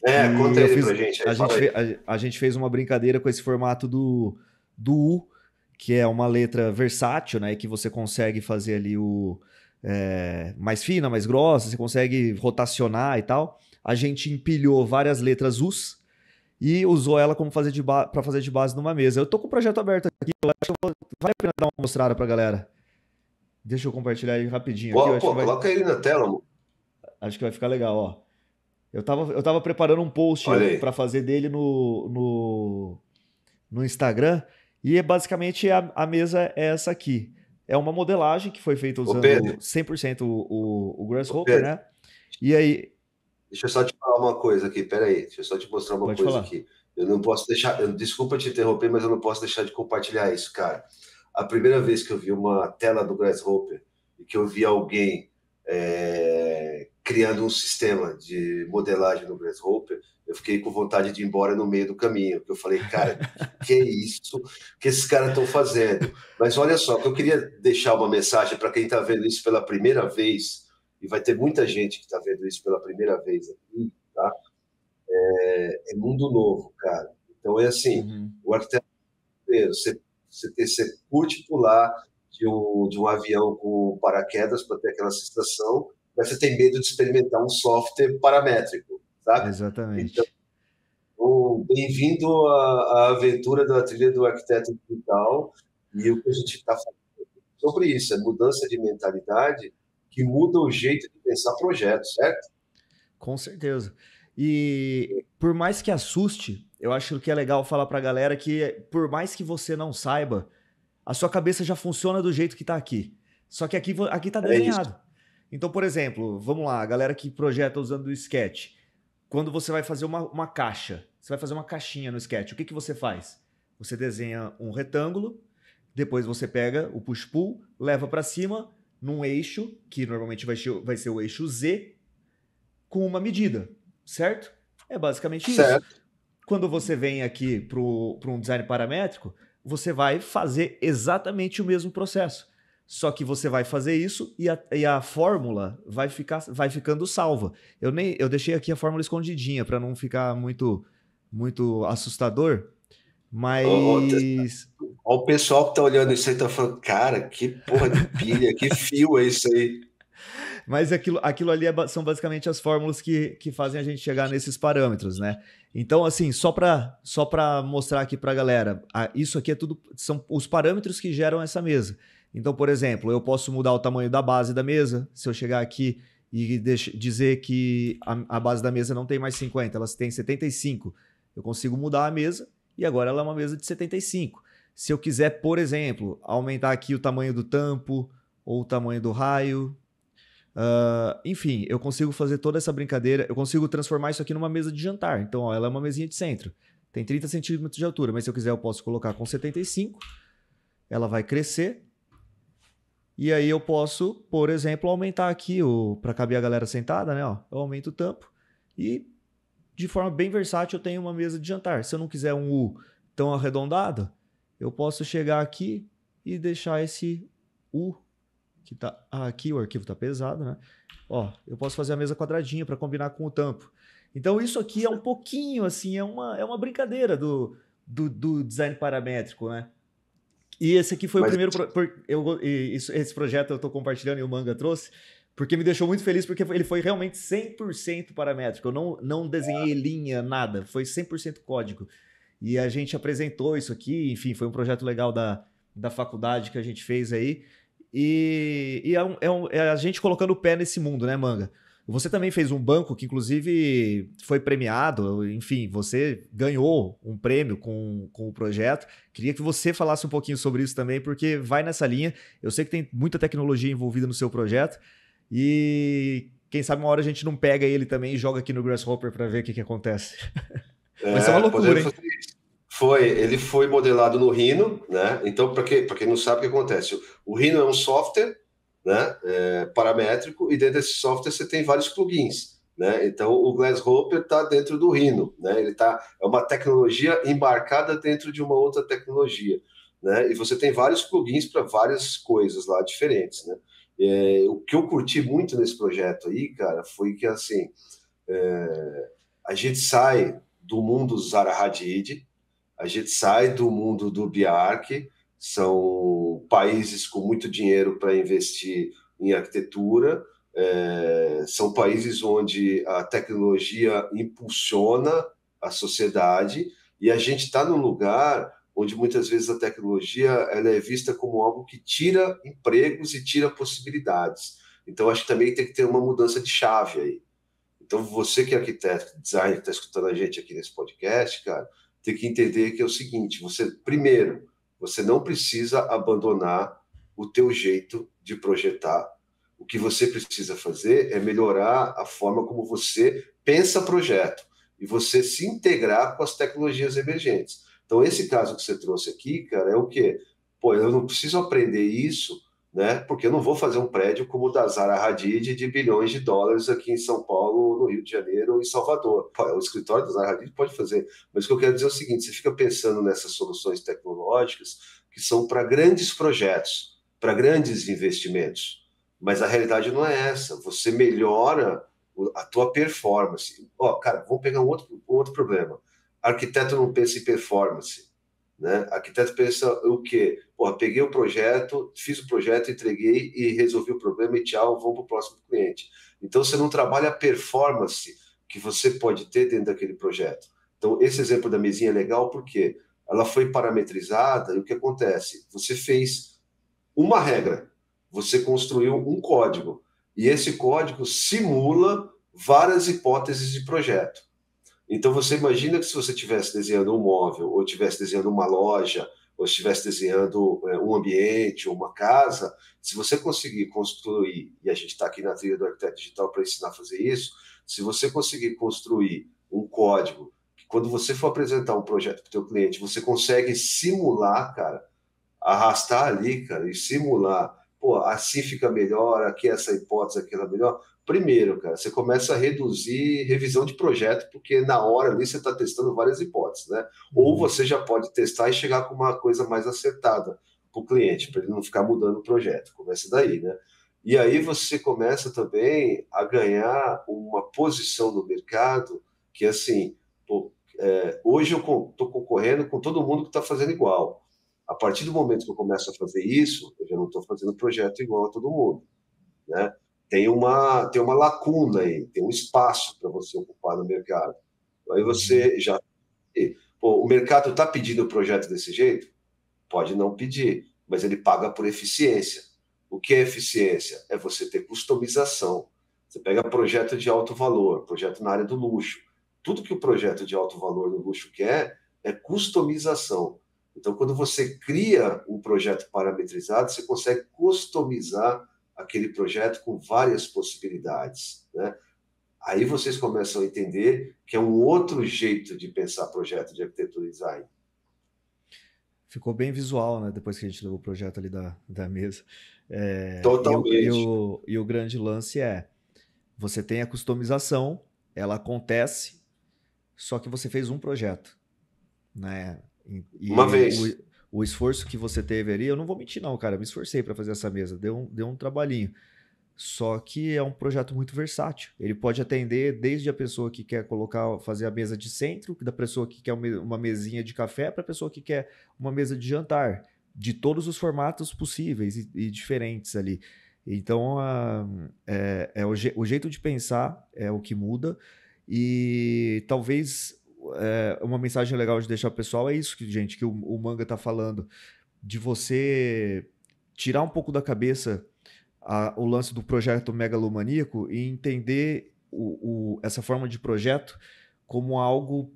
Que Conta eu ele pra fiz. gente aí, A fala gente, aí. a gente fez uma brincadeira com esse formato do U, que é uma letra versátil, né? Que você consegue fazer ali mais fina, mais grossa, você consegue rotacionar e tal. A gente empilhou várias letras U's e usou ela como para fazer de base numa mesa. Eu tô com o projeto aberto aqui, eu acho que vale a pena dar uma mostrada pra galera. Deixa eu compartilhar ele rapidinho aqui, eu Pô, coloca ele na tela, mano. acho que vai ficar legal, ó. Eu tava preparando um post Olha aí. para fazer dele no Instagram e basicamente a mesa é essa aqui. É uma modelagem que foi feita Ô, usando Pedro, 100% o ô, Grasshopper, Pedro, né? E aí, deixa eu só te falar uma coisa aqui, peraí, deixa eu só te mostrar uma pode coisa falar. aqui. Eu não posso deixar, desculpa te interromper, mas eu não posso deixar de compartilhar isso, cara. A primeira vez que eu vi uma tela do Grasshopper e que eu vi alguém criando um sistema de modelagem no Grasshopper, eu fiquei com vontade de ir embora no meio do caminho, porque eu falei, cara, que é isso que esses caras estão fazendo? Mas olha só, que eu queria deixar uma mensagem para quem está vendo isso pela primeira vez, e vai ter muita gente que está vendo isso pela primeira vez aqui, tá? É mundo novo, cara. Então é assim, Uhum. o arquiteto, você curte pular de um avião com paraquedas para ter aquela sensação, mas você tem medo de experimentar um software paramétrico, saca? Então, Exatamente. bem-vindo à aventura da trilha do arquiteto digital, e o que a gente está falando sobre isso, é mudança de mentalidade que muda o jeito de pensar projetos, certo? Com certeza. E por mais que assuste, eu acho que é legal falar pra galera que por mais que você não saiba, a sua cabeça já funciona do jeito que tá aqui. Só que aqui tá É isso. desenhado. Então, por exemplo, vamos lá, a galera que projeta usando o Sketch. Quando você vai fazer uma caixa, você vai fazer uma caixinha no Sketch, o que você faz? Você desenha um retângulo, depois você pega o push-pull, leva para cima num eixo, que normalmente vai ser o eixo Z, com uma medida, certo? É basicamente isso. Certo. Quando você vem aqui para um design paramétrico, você vai fazer exatamente o mesmo processo. Só que você vai fazer isso e a fórmula vai ficando salva. Eu deixei aqui a fórmula escondidinha para não ficar muito assustador, Ó, mas o pessoal que tá olhando isso aí tá falando, cara, que porra de pilha, que fio é isso aí? Mas aquilo ali são basicamente as fórmulas que fazem a gente chegar nesses parâmetros, né? Então, assim, só pra mostrar aqui pra galera, isso aqui são os parâmetros que geram essa mesa. Então, por exemplo, eu posso mudar o tamanho da base da mesa, se eu chegar aqui e dizer que a base da mesa não tem mais 50, ela tem 75. Eu consigo mudar a mesa e agora ela é uma mesa de 75. Se eu quiser, por exemplo, aumentar aqui o tamanho do tampo ou o tamanho do raio, enfim, eu consigo fazer toda essa brincadeira, eu consigo transformar isso aqui numa mesa de jantar. Então, ó, ela é uma mesinha de centro. Tem 30 centímetros de altura, mas se eu quiser eu posso colocar com 75, ela vai crescer. E aí eu posso, por exemplo, aumentar aqui para caber a galera sentada, né? Ó, eu aumento o tampo e de forma bem versátil eu tenho uma mesa de jantar. Se eu não quiser um U tão arredondado, eu posso chegar aqui e deixar esse U que tá aqui, o arquivo tá pesado, né? Ó, eu posso fazer a mesa quadradinha para combinar com o tampo. Então isso aqui é um pouquinho assim, é uma brincadeira do design paramétrico, né? E esse aqui foi o Mas primeiro esse projeto eu estou compartilhando e o Manga trouxe, porque me deixou muito feliz porque ele foi realmente 100% paramétrico. Eu não desenhei linha, nada, foi 100% código. E a gente apresentou isso aqui, enfim, foi um projeto legal da faculdade que a gente fez aí. É a gente colocando o pé nesse mundo, né, Manga? Você também fez um banco que, inclusive, foi premiado, enfim, você ganhou um prêmio com o projeto. Queria que você falasse um pouquinho sobre isso também, porque vai nessa linha. Eu sei que tem muita tecnologia envolvida no seu projeto e quem sabe uma hora a gente não pega ele também e joga aqui no Grasshopper para ver o que, que acontece. Vai ser uma loucura, Podemos hein? fazer isso. Ele foi modelado no Rhino, né? Então, para quem não sabe o que acontece, o Rhino é um software, né, paramétrico, e dentro desse software você tem vários plugins, né? Então, o Grasshopper está dentro do Rhino, né? É uma tecnologia embarcada dentro de uma outra tecnologia, né? E você tem vários plugins para várias coisas lá diferentes, né? O que eu curti muito nesse projeto aí, cara, foi que assim a gente sai do mundo Zaha Hadid, a gente sai do mundo do Biarc, são países com muito dinheiro para investir em arquitetura, são países onde a tecnologia impulsiona a sociedade e a gente está num lugar onde muitas vezes a tecnologia ela é vista como algo que tira empregos e tira possibilidades. Então, acho que também tem que ter uma mudança de chave aí. Então, você que é arquiteto, designer, que está escutando a gente aqui nesse podcast, cara, tem que entender que é o seguinte: primeiro, você não precisa abandonar o teu jeito de projetar. O que você precisa fazer é melhorar a forma como você pensa projeto e você se integrar com as tecnologias emergentes. Então, esse caso que você trouxe aqui, cara, é o quê? Pô, eu não preciso aprender isso, né? Porque eu não vou fazer um prédio como o da Zaha Hadid de bilhões de dólares aqui em São Paulo, no Rio de Janeiro ou em Salvador. O escritório da Zaha Hadid pode fazer, mas o que eu quero dizer é o seguinte: você fica pensando nessas soluções tecnológicas que são para grandes projetos, para grandes investimentos, mas a realidade não é essa. Você melhora a tua performance. Cara, vamos pegar um outro problema. Arquiteto não pensa em performance, né? Arquiteto pensa o quê? Porra, peguei o projeto, fiz o projeto, entreguei e resolvi o problema e tchau, vamos para o próximo cliente. Então, você não trabalha a performance que você pode ter dentro daquele projeto. Então, esse exemplo da mesinha é legal porque ela foi parametrizada e o que acontece? Você fez uma regra, você construiu um código e esse código simula várias hipóteses de projeto. Então você imagina que se você estivesse desenhando um móvel, ou estivesse desenhando uma loja, ou estivesse desenhando um ambiente, ou uma casa, se você conseguir construir, e a gente está aqui na trilha do arquiteto digital para ensinar a fazer isso, se você conseguir construir um código, que quando você for apresentar um projeto para o teu cliente, você consegue simular, cara, arrastar ali, cara, e simular. Pô, assim fica melhor, aqui essa hipótese, aquela melhor. Primeiro, cara, você começa a reduzir revisão de projeto, porque na hora ali você está testando várias hipóteses, né? Ou você já pode testar e chegar com uma coisa mais acertada para o cliente, para ele não ficar mudando o projeto. Começa daí, né? E aí você começa também a ganhar uma posição no mercado que, assim, pô, hoje eu estou concorrendo com todo mundo que está fazendo igual. A partir do momento que eu começo a fazer isso, eu já não estou fazendo projeto igual a todo mundo, né? Tem uma lacuna aí, tem um espaço para você ocupar no mercado. Aí Uhum. você já. Pô, o mercado está pedindo o projeto desse jeito? Pode não pedir, mas ele paga por eficiência. O que é eficiência? É você ter customização. Você pega projeto de alto valor, projeto na área do luxo. Tudo que o projeto de alto valor no luxo quer é customização. Então, quando você cria um projeto parametrizado, você consegue customizar aquele projeto com várias possibilidades, né? Aí vocês começam a entender que é um outro jeito de pensar projeto de arquitetura e design. Ficou bem visual, né? Depois que a gente levou o projeto ali da mesa. Totalmente. E o grande lance é, você tem a customização, ela acontece, só que você fez um projeto, né? Uma E vez. o esforço que você teve ali, eu não vou mentir não, cara, eu me esforcei para fazer essa mesa, deu um trabalhinho. Só que é um projeto muito versátil. Ele pode atender desde a pessoa que quer fazer a mesa de centro, da pessoa que quer uma mesinha de café, para a pessoa que quer uma mesa de jantar, de todos os formatos possíveis e diferentes ali. Então, o jeito de pensar é o que muda. E talvez uma mensagem legal de deixar pro pessoal é isso, gente, que o Manga tá falando, de você tirar um pouco da cabeça o lance do projeto megalomaníaco e entender essa forma de projeto como algo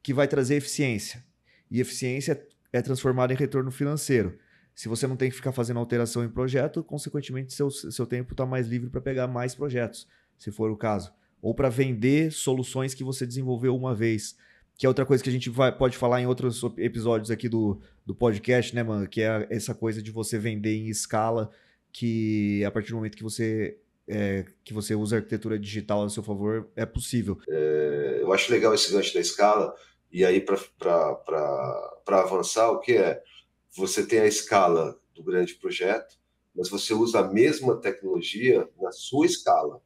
que vai trazer eficiência. E eficiência é transformada em retorno financeiro. Se você não tem que ficar fazendo alteração em projeto, consequentemente seu tempo está mais livre para pegar mais projetos, se for o caso. Ou para vender soluções que você desenvolveu uma vez. Que é outra coisa que a gente pode falar em outros episódios aqui do podcast, né, mano? Que é essa coisa de você vender em escala, que a partir do momento que você usa a arquitetura digital a seu favor, é possível. Eu acho legal esse gancho da escala, e aí para avançar, o que é? Você tem a escala do grande projeto, mas você usa a mesma tecnologia na sua escala.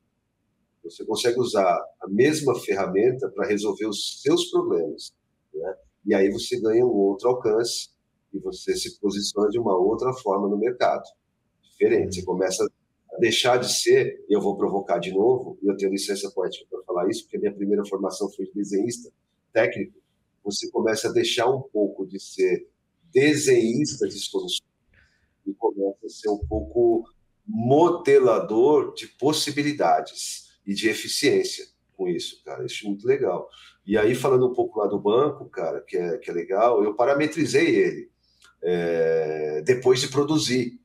Você consegue usar a mesma ferramenta para resolver os seus problemas, né? E aí você ganha um outro alcance e você se posiciona de uma outra forma no mercado, diferente. Você começa a deixar de ser, e eu vou provocar de novo, e eu tenho licença poética para falar isso, porque a minha primeira formação foi de desenhista técnico. Você começa a deixar um pouco de ser desenhista de soluções e começa a ser um pouco modelador de possibilidades e de eficiência com isso, cara. Isso é muito legal. E aí, falando um pouco lá do banco, cara, que é legal, eu parametrizei ele depois de produzir.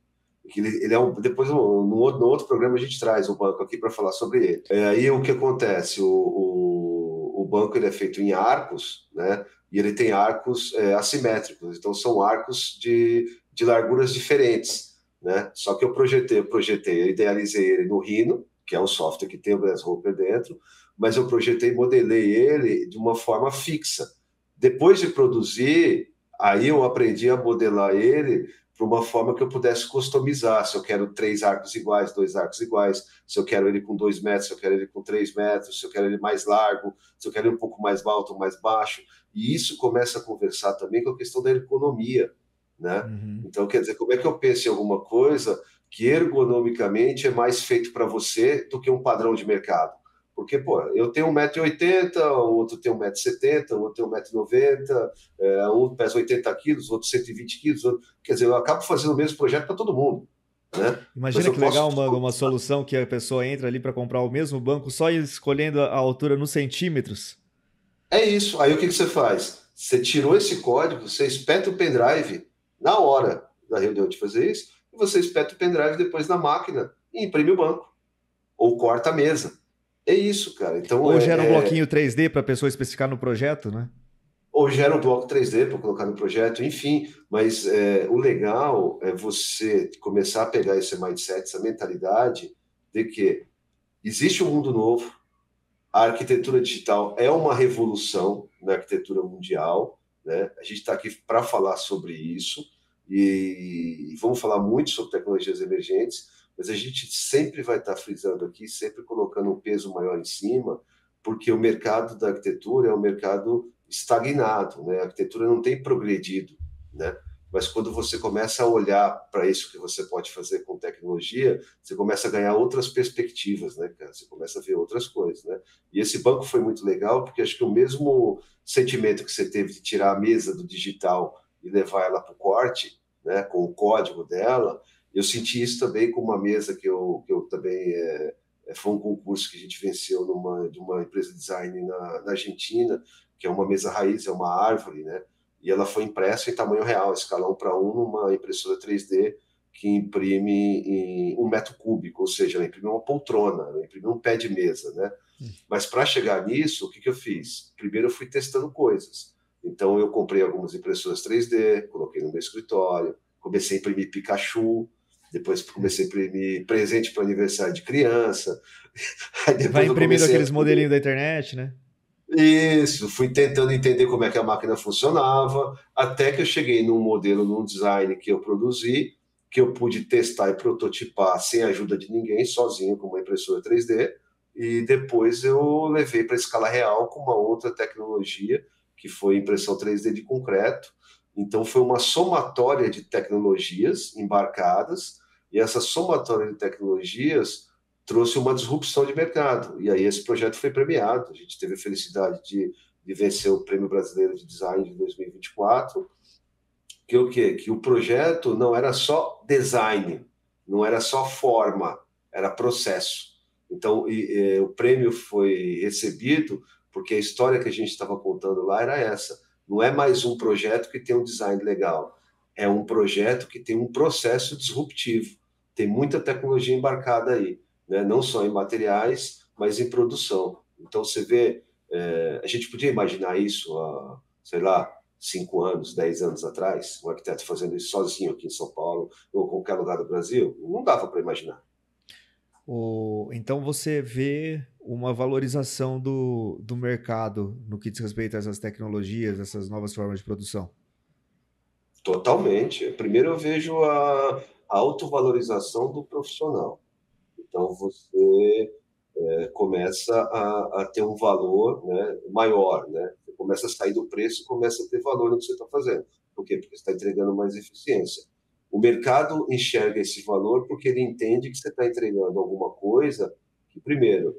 Ele é depois, no outro programa, a gente traz o banco aqui para falar sobre ele. Aí o que acontece? O banco ele é feito em arcos, né? E ele tem arcos assimétricos, então são arcos de larguras diferentes, né? Só que eu projetei, eu idealizei ele no Rhino, que é um software que tem o Grasshopper dentro, mas eu projetei e modelei ele de uma forma fixa. Depois de produzir, aí eu aprendi a modelar ele para uma forma que eu pudesse customizar. Se eu quero 3 arcos iguais, 2 arcos iguais, se eu quero ele com 2 metros, se eu quero ele com 3 metros, se eu quero ele mais largo, se eu quero ele um pouco mais alto ou mais baixo. E isso começa a conversar também com a questão da ergonomia, né? Uhum. Então, quer dizer, como é que eu penso em alguma coisa que ergonomicamente é mais feito para você do que um padrão de mercado? Porque, pô, eu tenho 1,80 m, o outro tem 1,70 m, o outro tem 1,90 m, um pesa 80 quilos, o outro 120 quilos. Quer dizer, eu acabo fazendo o mesmo projeto para todo mundo, né? Imagina que legal, mano, uma solução que a pessoa entra ali para comprar o mesmo banco só escolhendo a altura nos centímetros. É isso. Aí o que você faz? Você tirou esse código, você espeta o pendrive na hora da reunião de fazer isso, e você espeta o pendrive depois na máquina e imprime o banco. Ou corta a mesa. É isso, cara. Então, Ou gera um bloquinho 3D para a pessoa especificar no projeto, né? ou gera um bloco 3D para colocar no projeto, enfim. Mas o legal é você começar a pegar esse mindset, essa mentalidade de que existe um mundo novo, a arquitetura digital é uma revolução na arquitetura mundial, né? A gente está aqui para falar sobre isso e vamos falar muito sobre tecnologias emergentes, mas a gente sempre vai estar frisando aqui, sempre colocando um peso maior em cima, porque o mercado da arquitetura é um mercado estagnado, né? A arquitetura não tem progredido, né? Mas quando você começa a olhar para isso que você pode fazer com tecnologia, você começa a ganhar outras perspectivas, né, cara? Você começa a ver outras coisas, né? E esse banco foi muito legal, porque acho que o mesmo sentimento que você teve de tirar a mesa do digital e levar ela para o corte, né, com o código dela, eu senti isso também com uma mesa que eu também... foi um concurso que a gente venceu de uma empresa de design na Argentina, que é uma mesa raiz, é uma árvore, né? E ela foi impressa em tamanho real, escala 1 para 1, numa impressora 3D que imprime em 1 metro cúbico, ou seja, ela imprime uma poltrona, ela imprime um pé de mesa, né? Mas para chegar nisso, o que eu fiz? Primeiro eu fui testando coisas. Então eu comprei algumas impressoras 3D, coloquei no meu escritório, comecei a imprimir Pikachu, depois comecei a imprimir presente para aniversário de criança. Aí depois vai imprimindo aqueles modelinhos da internet, né? Isso, fui tentando entender como é que a máquina funcionava, até que eu cheguei num modelo, num design que eu produzi, que eu pude testar e prototipar sem a ajuda de ninguém, sozinho com uma impressora 3D, e depois eu levei para escala real com uma outra tecnologia, que foi impressão 3D de concreto. Então foi uma somatória de tecnologias embarcadas, e essa somatória de tecnologias trouxe uma disrupção de mercado. E aí esse projeto foi premiado. A gente teve a felicidade de vencer o Prêmio Brasileiro de Design de 2024. Que o quê? Que o projeto não era só design, não era só forma, era processo. Então, o prêmio foi recebido porque a história que a gente estava contando lá era essa. Não é mais um projeto que tem um design legal, é um projeto que tem um processo disruptivo. Tem muita tecnologia embarcada aí, né? Não só em materiais, mas em produção. Então, você vê, a gente podia imaginar isso há, sei lá, 5 anos, 10 anos atrás, um arquiteto fazendo isso sozinho aqui em São Paulo ou qualquer lugar do Brasil, não dava para imaginar. Então você vê uma valorização do mercado no que diz respeito a essas tecnologias, essas novas formas de produção. Totalmente. Primeiro eu vejo a autovalorização do profissional. Então você começa a ter um valor, né, maior, né? Você começa a sair do preço, começa a ter valor no que você está fazendo. Por quê? Porque você está entregando mais eficiência. O mercado enxerga esse valor porque ele entende que você está entregando alguma coisa que, primeiro,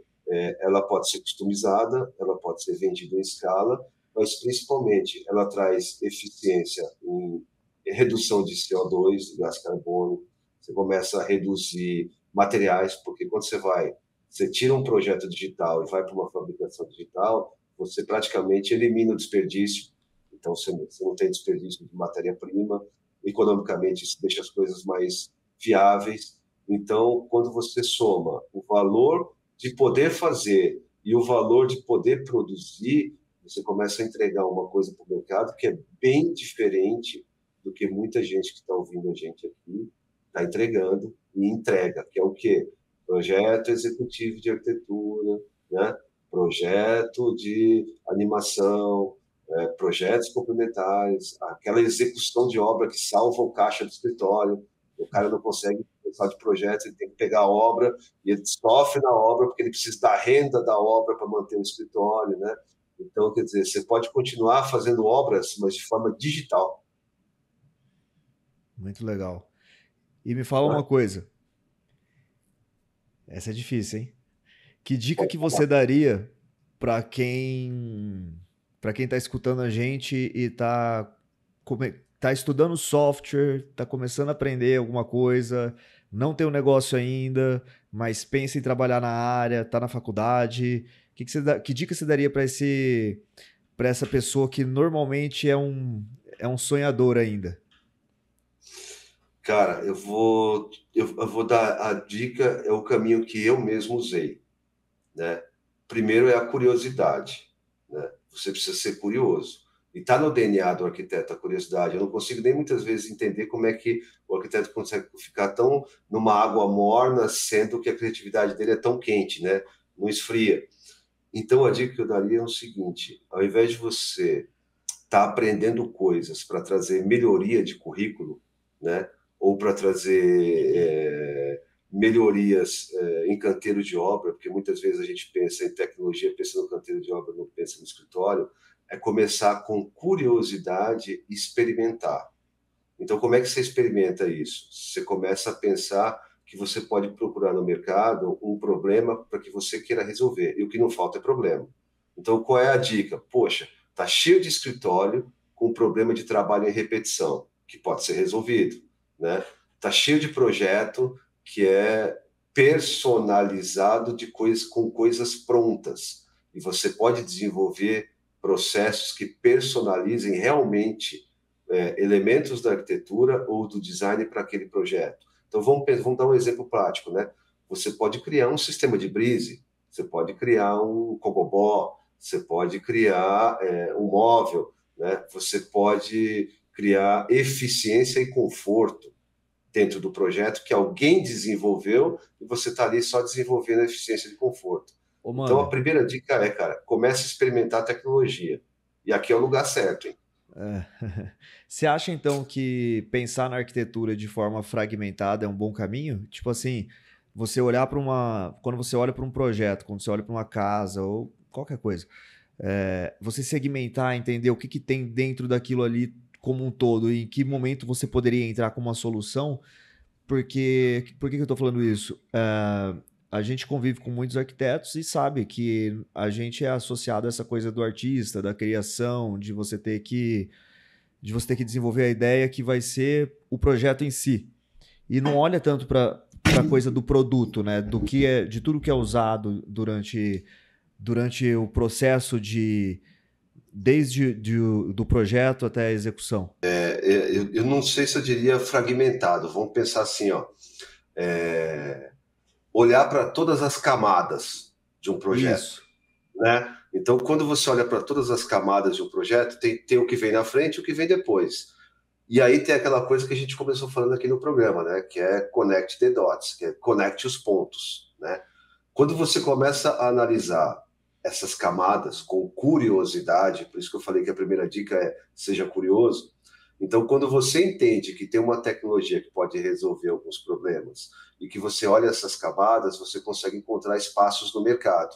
ela pode ser customizada, ela pode ser vendida em escala, mas principalmente ela traz eficiência em redução de CO2, de gás carbônico, você começa a reduzir materiais, porque quando você tira um projeto digital e vai para uma fabricação digital, você praticamente elimina o desperdício. Então, você não tem desperdício de matéria-prima. Economicamente, isso deixa as coisas mais viáveis. Então, quando você soma o valor de poder fazer e o valor de poder produzir, você começa a entregar uma coisa para o mercado que é bem diferente do que muita gente que está ouvindo a gente aqui está entregando e entrega, que é o quê? Projeto executivo de arquitetura, né? Projeto de animação, projetos complementares, aquela execução de obra que salva o caixa do escritório. O cara não consegue pensar de projetos, ele tem que pegar a obra e ele sofre na obra porque ele precisa da renda da obra para manter o escritório, né? Então, quer dizer, você pode continuar fazendo obras, mas de forma digital. Muito legal. E me fala uma Né? coisa, essa é difícil, hein? Que dica Pode que falar. você daria para quem está escutando a gente e tá estudando software, tá começando a aprender alguma coisa, não tem um negócio ainda, mas pensa em trabalhar na área, tá na faculdade. Que dica você daria para essa pessoa que normalmente é um sonhador ainda? Cara, eu vou dar a dica, é o caminho que eu mesmo usei, né? Primeiro é a curiosidade, né? Você precisa ser curioso. E está no DNA do arquiteto a curiosidade. Eu não consigo nem muitas vezes entender como é que o arquiteto consegue ficar tão numa água morna, sendo que a criatividade dele é tão quente, né? Não esfria. Então a dica que eu daria é o seguinte: ao invés de você estar aprendendo coisas para trazer melhoria de currículo, né? Ou para trazer melhorias em canteiro de obra, porque muitas vezes a gente pensa em tecnologia, pensa no canteiro de obra, não pensa no escritório, é começar com curiosidade e experimentar. Então, como é que você experimenta isso? Você começa a pensar que você pode procurar no mercado um problema para que você queira resolver. E o que não falta é problema. Então, qual é a dica? Poxa, tá cheio de escritório com problema de trabalho em repetição, que pode ser resolvido, né? Tá cheio de projeto que é personalizado com coisas prontas. E você pode desenvolver processos que personalizem realmente elementos da arquitetura ou do design para aquele projeto. Então, vamos dar um exemplo prático, né? Você pode criar um sistema de brise, você pode criar um cogobó, você pode criar um móvel, né? Você pode criar eficiência e conforto dentro do projeto que alguém desenvolveu e você está ali só desenvolvendo a eficiência de conforto. Ô, Então, a mano, primeira dica é, cara, comece a experimentar a tecnologia. E aqui é o lugar certo, hein? é. Você acha então que pensar na arquitetura de forma fragmentada é um bom caminho? Tipo assim, você olhar para uma. Quando você olha para um projeto, quando você olha para uma casa ou qualquer coisa, você segmentar, entender o que tem dentro daquilo ali como um todo e em que momento você poderia entrar com uma solução. Porque, por que eu estou falando isso? A gente convive com muitos arquitetos e sabe que a gente é associado a essa coisa do artista, da criação, de você ter que de você ter que desenvolver a ideia que vai ser o projeto em si. E não olha tanto para a coisa do produto, né? De tudo que é usado durante o processo do projeto até a execução. Eu não sei se eu diria fragmentado. Vamos pensar assim, ó, olhar para todas as camadas de um projeto, Isso. né? Então, quando você olha para todas as camadas de um projeto, tem o que vem na frente e o que vem depois. E aí tem aquela coisa que a gente começou falando aqui no programa, né? Que é connect the dots, que é conecte os pontos, né? Quando você começa a analisar essas camadas com curiosidade, por isso que eu falei que a primeira dica é seja curioso. Então, quando você entende que tem uma tecnologia que pode resolver alguns problemas e que você olha essas camadas, você consegue encontrar espaços no mercado.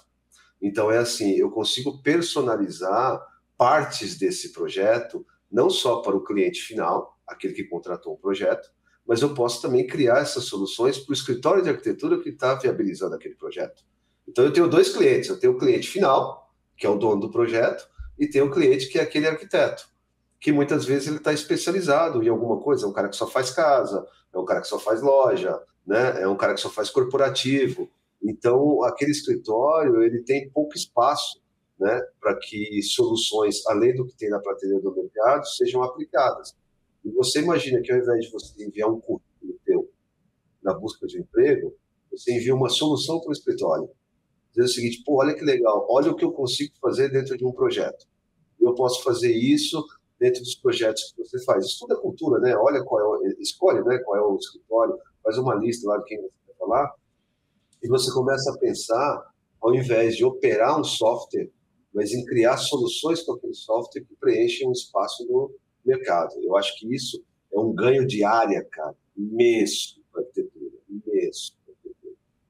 Então, é assim, eu consigo personalizar partes desse projeto, não só para o cliente final, aquele que contratou um projeto, mas eu posso também criar essas soluções para o escritório de arquitetura que está viabilizando aquele projeto. Então, eu tenho dois clientes. Eu tenho o cliente final, que é o dono do projeto, e tenho o cliente que é aquele arquiteto, que muitas vezes ele está especializado em alguma coisa. É um cara que só faz casa, é um cara que só faz loja, né? É um cara que só faz corporativo. Então, aquele escritório ele tem pouco espaço, né, para que soluções, além do que tem na prateleira do mercado, sejam aplicadas. E você imagina que ao invés de você enviar um currículo teu na busca de emprego, você envia uma solução para o escritório. Dizer o seguinte, pô, olha que legal, olha o que eu consigo fazer dentro de um projeto. Eu posso fazer isso dentro dos projetos que você faz. Estuda a cultura, né? Olha escolhe, né, qual é o escritório, faz uma lista lá de quem você quer falar, e você começa a pensar, ao invés de operar um software, mas em criar soluções com aquele software que preenchem um espaço no mercado. Eu acho que isso é um ganho de área, cara, imenso para a arquitetura, imenso.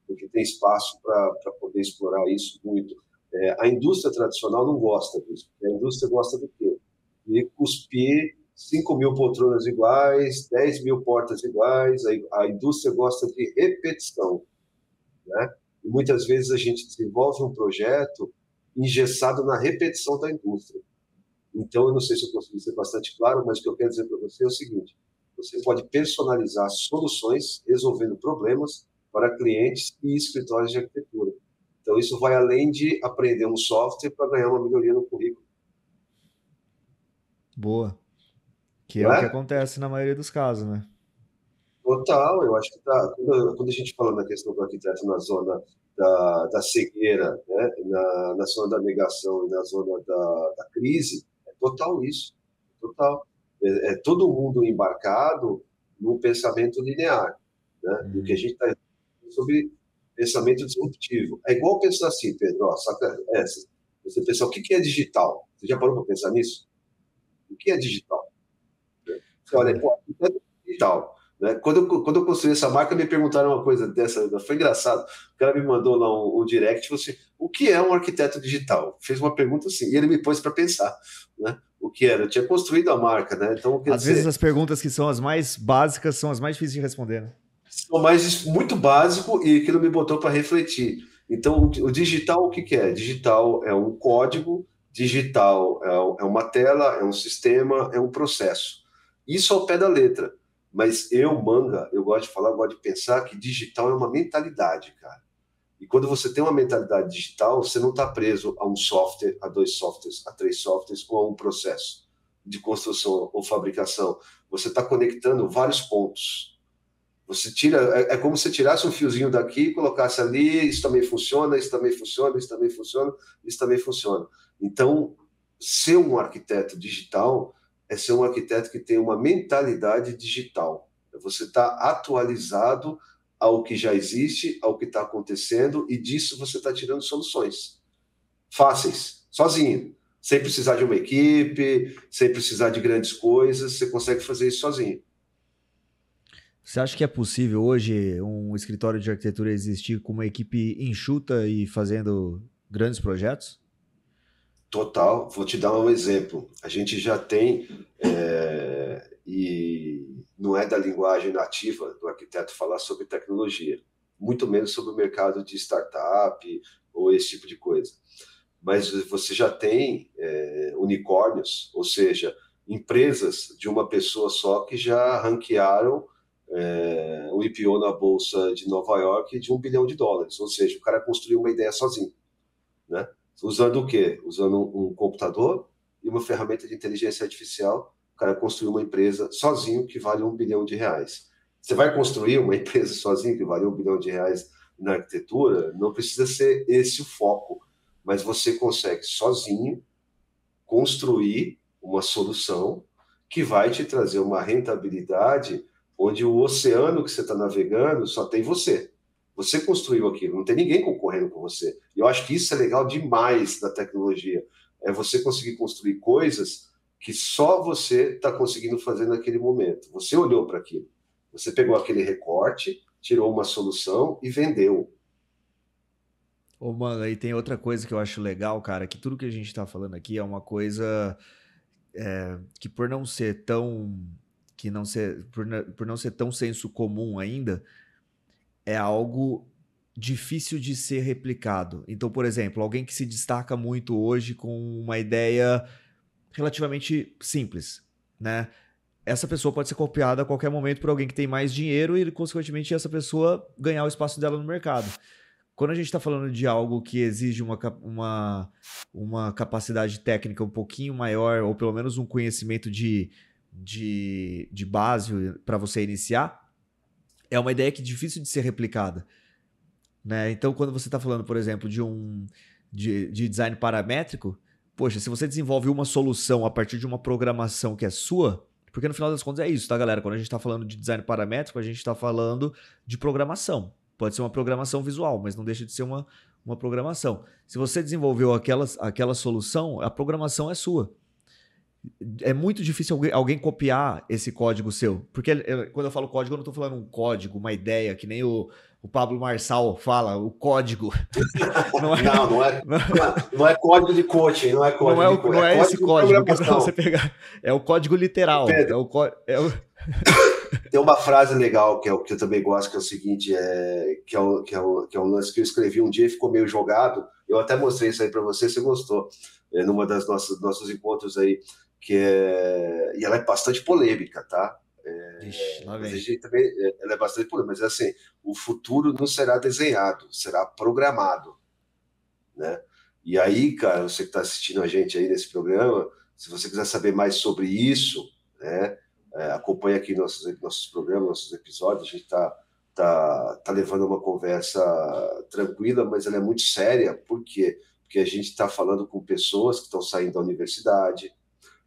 Porque tem espaço para poder explorar isso muito. A indústria tradicional não gosta disso. A indústria gosta do quê? De cuspir 5.000 poltronas iguais, 10.000 portas iguais. A indústria gosta de repetição, né? E muitas vezes a gente desenvolve um projeto engessado na repetição da indústria. Então, eu não sei se eu consegui ser bastante claro, mas o que eu quero dizer para você é o seguinte: você pode personalizar soluções resolvendo problemas para clientes e escritórios de arquitetura. Então, isso vai além de aprender um software para ganhar uma melhoria no currículo. Boa. Que é Não o que é? acontece na maioria dos casos, né? Total, eu acho que quando a gente fala na questão do arquiteto na zona da cegueira, né, na zona da negação e na zona da crise, é total isso, total. É todo mundo embarcado num pensamento linear, né? E o que a gente está sobre pensamento disruptivo. É igual pensar assim, Pedro, ó, saca essa? Você pensar o que é digital? Você já parou para pensar nisso? O que é digital? Você olha, pô, arquiteto digital. Né? Quando eu construí essa marca, me perguntaram uma coisa dessa, foi engraçado. O cara me mandou lá um direct, tipo assim, o que é um arquiteto digital? Fez uma pergunta assim, e ele me pôs para pensar, né? O que era? Eu tinha construído a marca, né? Então, quer Às vezes dizer, as perguntas que são as mais básicas são as mais difíceis de responder, né? mas muito básico e aquilo me botou para refletir. Então, o digital, o que é? Digital é um código, digital é uma tela, é um sistema, é um processo. Isso ao pé da letra. Mas Manga, eu gosto de falar, eu gosto de pensar que digital é uma mentalidade, cara. E quando você tem uma mentalidade digital, você não está preso a um software, a dois softwares, a três softwares ou a um processo de construção ou fabricação. Você está conectando vários pontos. Você tira, é como se tirasse um fiozinho daqui e colocasse ali, isso também funciona, isso também funciona, isso também funciona, isso também funciona. Então, ser um arquiteto digital é ser um arquiteto que tem uma mentalidade digital. Você está atualizado ao que já existe, ao que está acontecendo, e disso você está tirando soluções fáceis, sozinho, sem precisar de uma equipe, sem precisar de grandes coisas, você consegue fazer isso sozinho. Você acha que é possível hoje um escritório de arquitetura existir com uma equipe enxuta e fazendo grandes projetos? Total, vou te dar um exemplo. A gente já tem, e não é da linguagem nativa do arquiteto falar sobre tecnologia, muito menos sobre o mercado de startup ou esse tipo de coisa. Mas você já tem unicórnios, ou seja, empresas de uma pessoa só que já ranquearam o IPO na Bolsa de Nova York de $1 bilhão. Ou seja, o cara construiu uma ideia sozinho, né? Usando o quê? Usando um computador e uma ferramenta de inteligência artificial, o cara construiu uma empresa sozinho que vale R$1 bilhão. Você vai construir uma empresa sozinho que vale R$1 bilhão na arquitetura? Não precisa ser esse o foco, mas você consegue sozinho construir uma solução que vai te trazer uma rentabilidade onde o oceano que você está navegando só tem você. Você construiu aquilo, não tem ninguém concorrendo com você. E eu acho que isso é legal demais da tecnologia. É você conseguir construir coisas que só você está conseguindo fazer naquele momento. Você olhou para aquilo. Você pegou aquele recorte, tirou uma solução e vendeu. Ô, mano, aí tem outra coisa que eu acho legal, cara, que tudo que a gente tá falando aqui é uma coisa que por não ser tão... por não ser tão senso comum ainda, é algo difícil de ser replicado. Então, por exemplo, alguém que se destaca muito hoje com uma ideia relativamente simples, né? Essa pessoa pode ser copiada a qualquer momento por alguém que tem mais dinheiro e, consequentemente, essa pessoa ganhar o espaço dela no mercado. Quando a gente está falando de algo que exige uma capacidade técnica um pouquinho maior, ou pelo menos um conhecimento de base para você iniciar, é uma ideia que é difícil de ser replicada, né? Então, quando você está falando, por exemplo, de design paramétrico, poxa, se você desenvolve uma solução a partir de uma programação que é sua, porque no final das contas é isso, tá, galera? Quando a gente está falando de design paramétrico, a gente está falando de programação. Pode ser uma programação visual, mas não deixa de ser uma programação. Se você desenvolveu aquela solução, a programação é sua. É muito difícil alguém copiar esse código seu. Porque quando eu falo código, eu não estou falando um código, uma ideia, que nem o Pablo Marçal fala, o código. Não é código de coaching, não é código de coaching. Não é esse código que é pra você pegar. É o código literal. Pedro, tem uma frase legal que eu também gosto, que é o seguinte, que é um lance que eu escrevi um dia e ficou meio jogado. Eu até mostrei isso aí para você gostou. Numa das nossos encontros aí, e ela é bastante polêmica, tá? Ixi, lá vem. Ela é bastante polêmica, mas assim, o futuro não será desenhado, será programado, né? E aí, cara, você que está assistindo a gente aí nesse programa, se você quiser saber mais sobre isso, né, acompanha aqui nossos programas, nossos episódios. A gente tá levando uma conversa tranquila, mas ela é muito séria. Por quê? Porque a gente está falando com pessoas que estão saindo da universidade,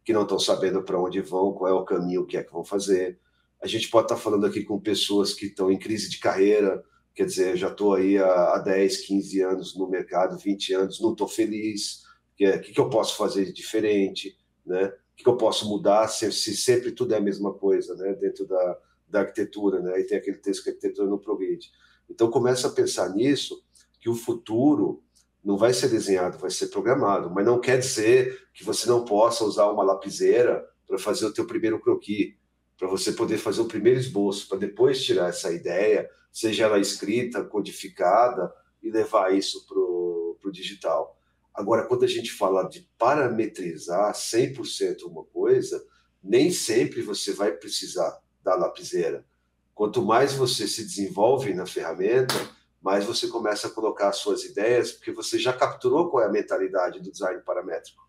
que não estão sabendo para onde vão, qual é o caminho, o que é que vão fazer. A gente pode estar falando aqui com pessoas que estão em crise de carreira, quer dizer, eu já estou aí há 10, 15 anos no mercado, 20 anos, não estou feliz. O que eu posso fazer de diferente, né? O que eu posso mudar se sempre tudo é a mesma coisa, né? Dentro da arquitetura, né? E tem aquele texto que a arquitetura não progride. Então, começa a pensar nisso, que o futuro não vai ser desenhado, vai ser programado. Mas não quer dizer que você não possa usar uma lapiseira para fazer o teu primeiro croquis, para você poder fazer o primeiro esboço, para depois tirar essa ideia, seja ela escrita, codificada, e levar isso para o digital. Agora, quando a gente fala de parametrizar 100% uma coisa, nem sempre você vai precisar da lapiseira. Quanto mais você se desenvolve na ferramenta, mais você começa a colocar as suas ideias, porque você já capturou qual é a mentalidade do design paramétrico.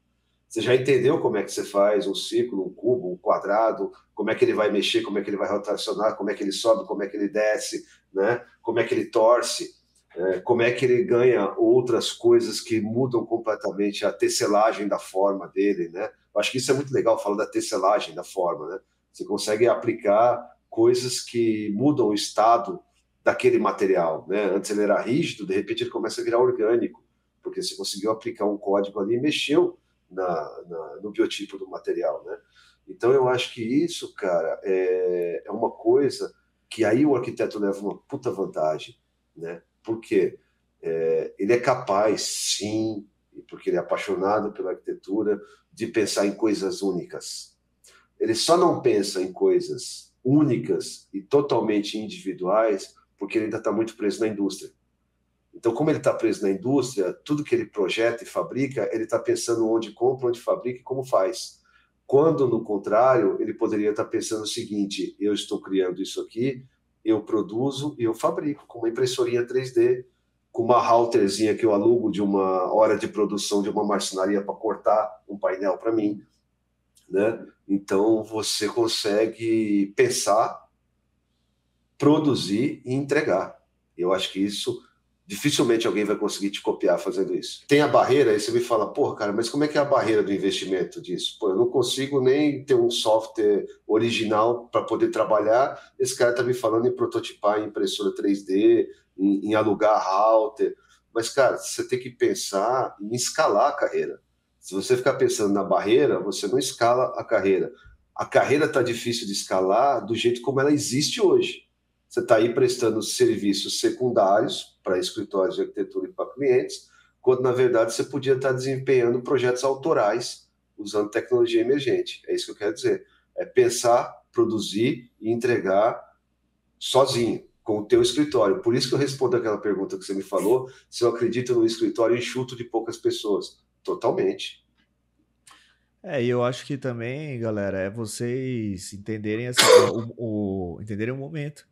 Você já entendeu como é que você faz um círculo, um cubo, um quadrado, como é que ele vai mexer, como é que ele vai rotacionar, como é que ele sobe, como é que ele desce, né? Como é que ele torce, como é que ele ganha outras coisas que mudam completamente a tecelagem da forma dele, né? Eu acho que isso é muito legal, falar da tecelagem da forma, né? Você consegue aplicar coisas que mudam o estado daquele material, né? Antes ele era rígido, de repente ele começa a virar orgânico, porque você conseguiu aplicar um código ali e mexeu no biotipo do material, né? Então eu acho que isso, cara, é uma coisa que aí o arquiteto leva uma puta vantagem, né? Porque ele é capaz, sim, porque ele é apaixonado pela arquitetura, de pensar em coisas únicas. Ele só não pensa em coisas únicas e totalmente individuais porque ele ainda está muito preso na indústria. Então, como ele está preso na indústria, tudo que ele projeta e fabrica, ele está pensando onde compra, onde fabrica e como faz. Quando, no contrário, ele poderia estar pensando o seguinte: eu estou criando isso aqui, eu produzo e eu fabrico com uma impressorinha 3D, com uma halterzinha que eu alugo de uma hora de produção de uma marcenaria para cortar um painel para mim, né? Então você consegue pensar, produzir e entregar. Eu acho que isso dificilmente alguém vai conseguir te copiar fazendo isso. Tem a barreira, aí você me fala, porra, cara, mas como é que é a barreira do investimento disso? Pô, eu não consigo nem ter um software original para poder trabalhar. Esse cara está me falando em prototipar em impressora 3D, em alugar router. Mas, cara, você tem que pensar em escalar a carreira. Se você ficar pensando na barreira, você não escala a carreira. A carreira está difícil de escalar do jeito como ela existe hoje. Você está aí prestando serviços secundários para escritórios de arquitetura e para clientes, quando na verdade você podia estar desempenhando projetos autorais usando tecnologia emergente. É isso que eu quero dizer. É pensar, produzir e entregar sozinho, com o teu escritório. Por isso que eu respondo aquela pergunta que você me falou, se eu acredito no escritório enxuto de poucas pessoas. Totalmente. E eu acho que também, galera, é vocês entenderem assim, entenderem o momento.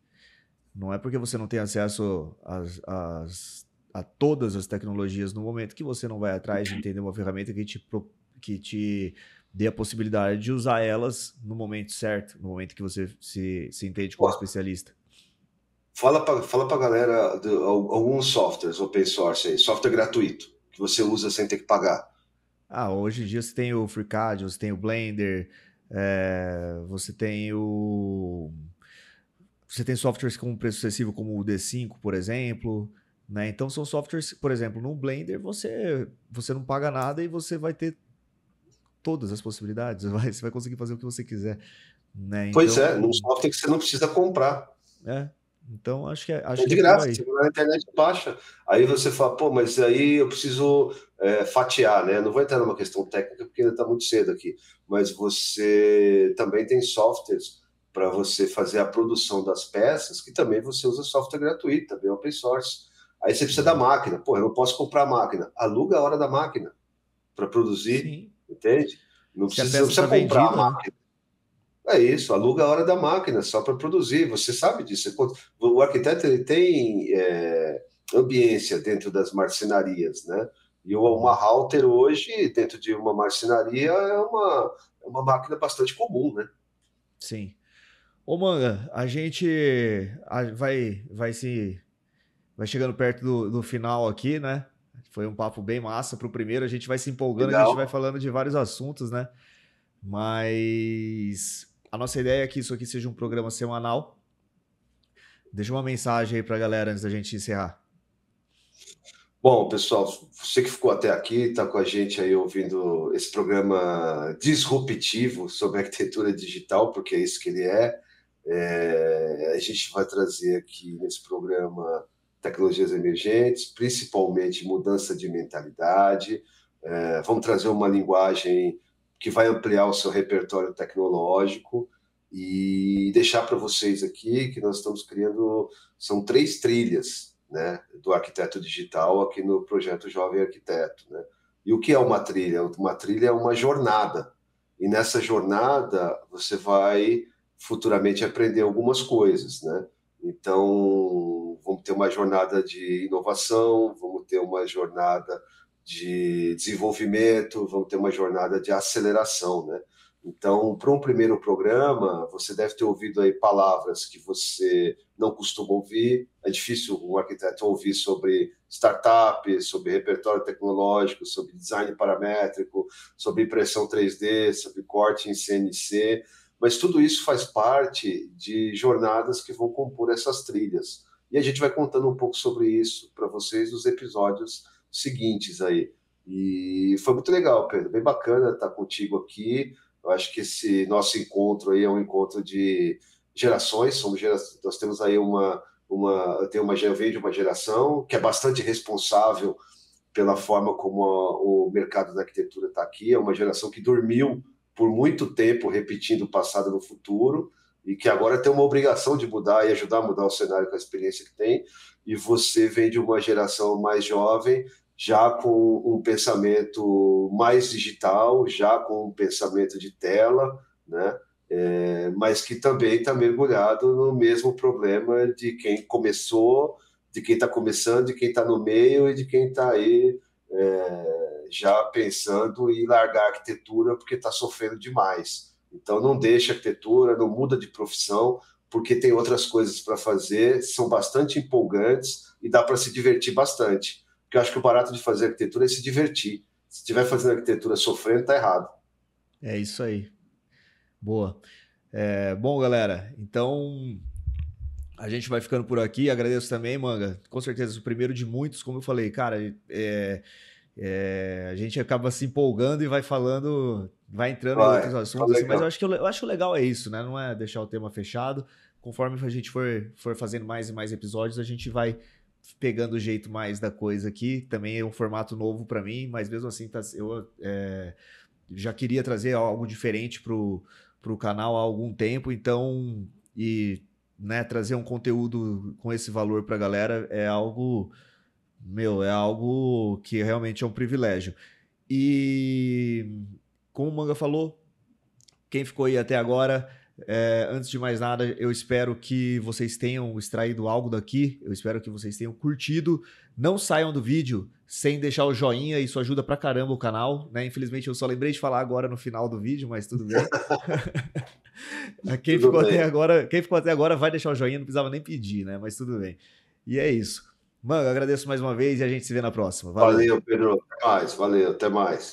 Não é porque você não tem acesso a todas as tecnologias no momento que você não vai atrás de entender uma ferramenta que te dê a possibilidade de usar elas no momento certo, no momento que você se entende como especialista. Fala para a galera de alguns softwares open source aí, software gratuito, que você usa sem ter que pagar. Hoje em dia você tem o FreeCAD, você tem o Blender, você tem o... Você tem softwares com preço acessível como o D5, por exemplo, né? Então são softwares, por exemplo, no Blender você não paga nada e você vai ter todas as possibilidades, você vai conseguir fazer o que você quiser, né? Pois é, num Então, software que você não precisa comprar. é, então É acho que de é por graça, aí. você vai na internet e baixa. Aí você fala, pô, mas aí eu preciso fatiar, né? Não vou entrar numa questão técnica porque ainda está muito cedo aqui, mas você também tem softwares para você fazer a produção das peças, que também você usa software gratuito, também é open source. Aí você precisa da Uhum. máquina. Pô, eu não posso comprar a máquina. Aluga a hora da máquina para produzir, Sim, entende? se a Não peça está precisa comprar a vendida, né? máquina. É isso, aluga a hora da máquina só para produzir. Você sabe disso. O arquiteto ele tem ambiência dentro das marcenarias, né? E uma Uhum. router hoje, dentro de uma marcenaria, é uma máquina bastante comum, né? Sim. Ô, Manga, a gente vai chegando perto do final aqui, né? Foi um papo bem massa pro primeiro, a gente vai se empolgando, a gente vai Legal. falando de vários assuntos, né? Mas a nossa ideia é que isso aqui seja um programa semanal. Deixa uma mensagem aí pra galera antes da gente encerrar. Bom, pessoal, você que ficou até aqui, está com a gente aí ouvindo esse programa disruptivo sobre arquitetura digital, porque é isso que ele é. A gente vai trazer aqui nesse programa tecnologias emergentes, principalmente mudança de mentalidade. Vamos trazer uma linguagem que vai ampliar o seu repertório tecnológico e deixar para vocês aqui que nós estamos criando, são 3 trilhas, né, do arquiteto digital aqui no projeto Jovem Arquiteto, né? E o que é uma trilha? Uma trilha é uma jornada. E nessa jornada você vai futuramente aprender algumas coisas, né? Então, vamos ter uma jornada de inovação, vamos ter uma jornada de desenvolvimento, vamos ter uma jornada de aceleração, né? Então, para um primeiro programa, você deve ter ouvido aí palavras que você não costuma ouvir. É difícil um arquiteto ouvir sobre startup, sobre repertório tecnológico, sobre design paramétrico, sobre impressão 3D, sobre corte em CNC, mas tudo isso faz parte de jornadas que vão compor essas trilhas. E a gente vai contando um pouco sobre isso para vocês nos episódios seguintes aí. E foi muito legal, Pedro, bem bacana estar contigo aqui. Eu acho que esse nosso encontro aí é um encontro de gerações. Nós temos aí eu venho de uma geração que é bastante responsável pela forma como o mercado da arquitetura está aqui. É uma geração que dormiu por muito tempo repetindo o passado no futuro e que agora tem uma obrigação de mudar e ajudar a mudar o cenário com a experiência que tem. E você vem de uma geração mais jovem, já com um pensamento mais digital, já com um pensamento de tela, né? Mas que também está mergulhado no mesmo problema de quem começou, de quem está começando, de quem está no meio e de quem está aí já pensando em largar a arquitetura porque está sofrendo demais. Então não deixa a arquitetura, não muda de profissão, porque tem outras coisas para fazer, são bastante empolgantes e dá para se divertir bastante. Porque eu acho que o barato de fazer arquitetura é se divertir. Se estiver fazendo arquitetura sofrendo, está errado. É isso aí. Boa. Bom, galera, então a gente vai ficando por aqui. Agradeço também, Manga. Com certeza, o primeiro de muitos, como eu falei, cara, a gente acaba se empolgando e vai falando, vai entrando em outros assuntos, assim, mas eu acho legal é isso, né? Não é deixar o tema fechado. Conforme a gente for fazendo mais e mais episódios, a gente vai pegando o jeito mais da coisa aqui. Também é um formato novo para mim, mas mesmo assim, eu já queria trazer algo diferente pro canal há algum tempo, então, né, trazer um conteúdo com esse valor pra galera é algo que realmente é um privilégio. E como o Manga falou, quem ficou aí até agora, antes de mais nada, eu espero que vocês tenham extraído algo daqui, eu espero que vocês tenham curtido. Não saiam do vídeo sem deixar o joinha, isso ajuda pra caramba o canal, né? Infelizmente eu só lembrei de falar agora no final do vídeo, mas tudo bem. Quem ficou até agora vai deixar o joinha, não precisava nem pedir, né? Mas tudo bem. E é isso. Mano, agradeço mais uma vez e a gente se vê na próxima. Valeu. Valeu, Pedro. Até mais. Valeu, até mais.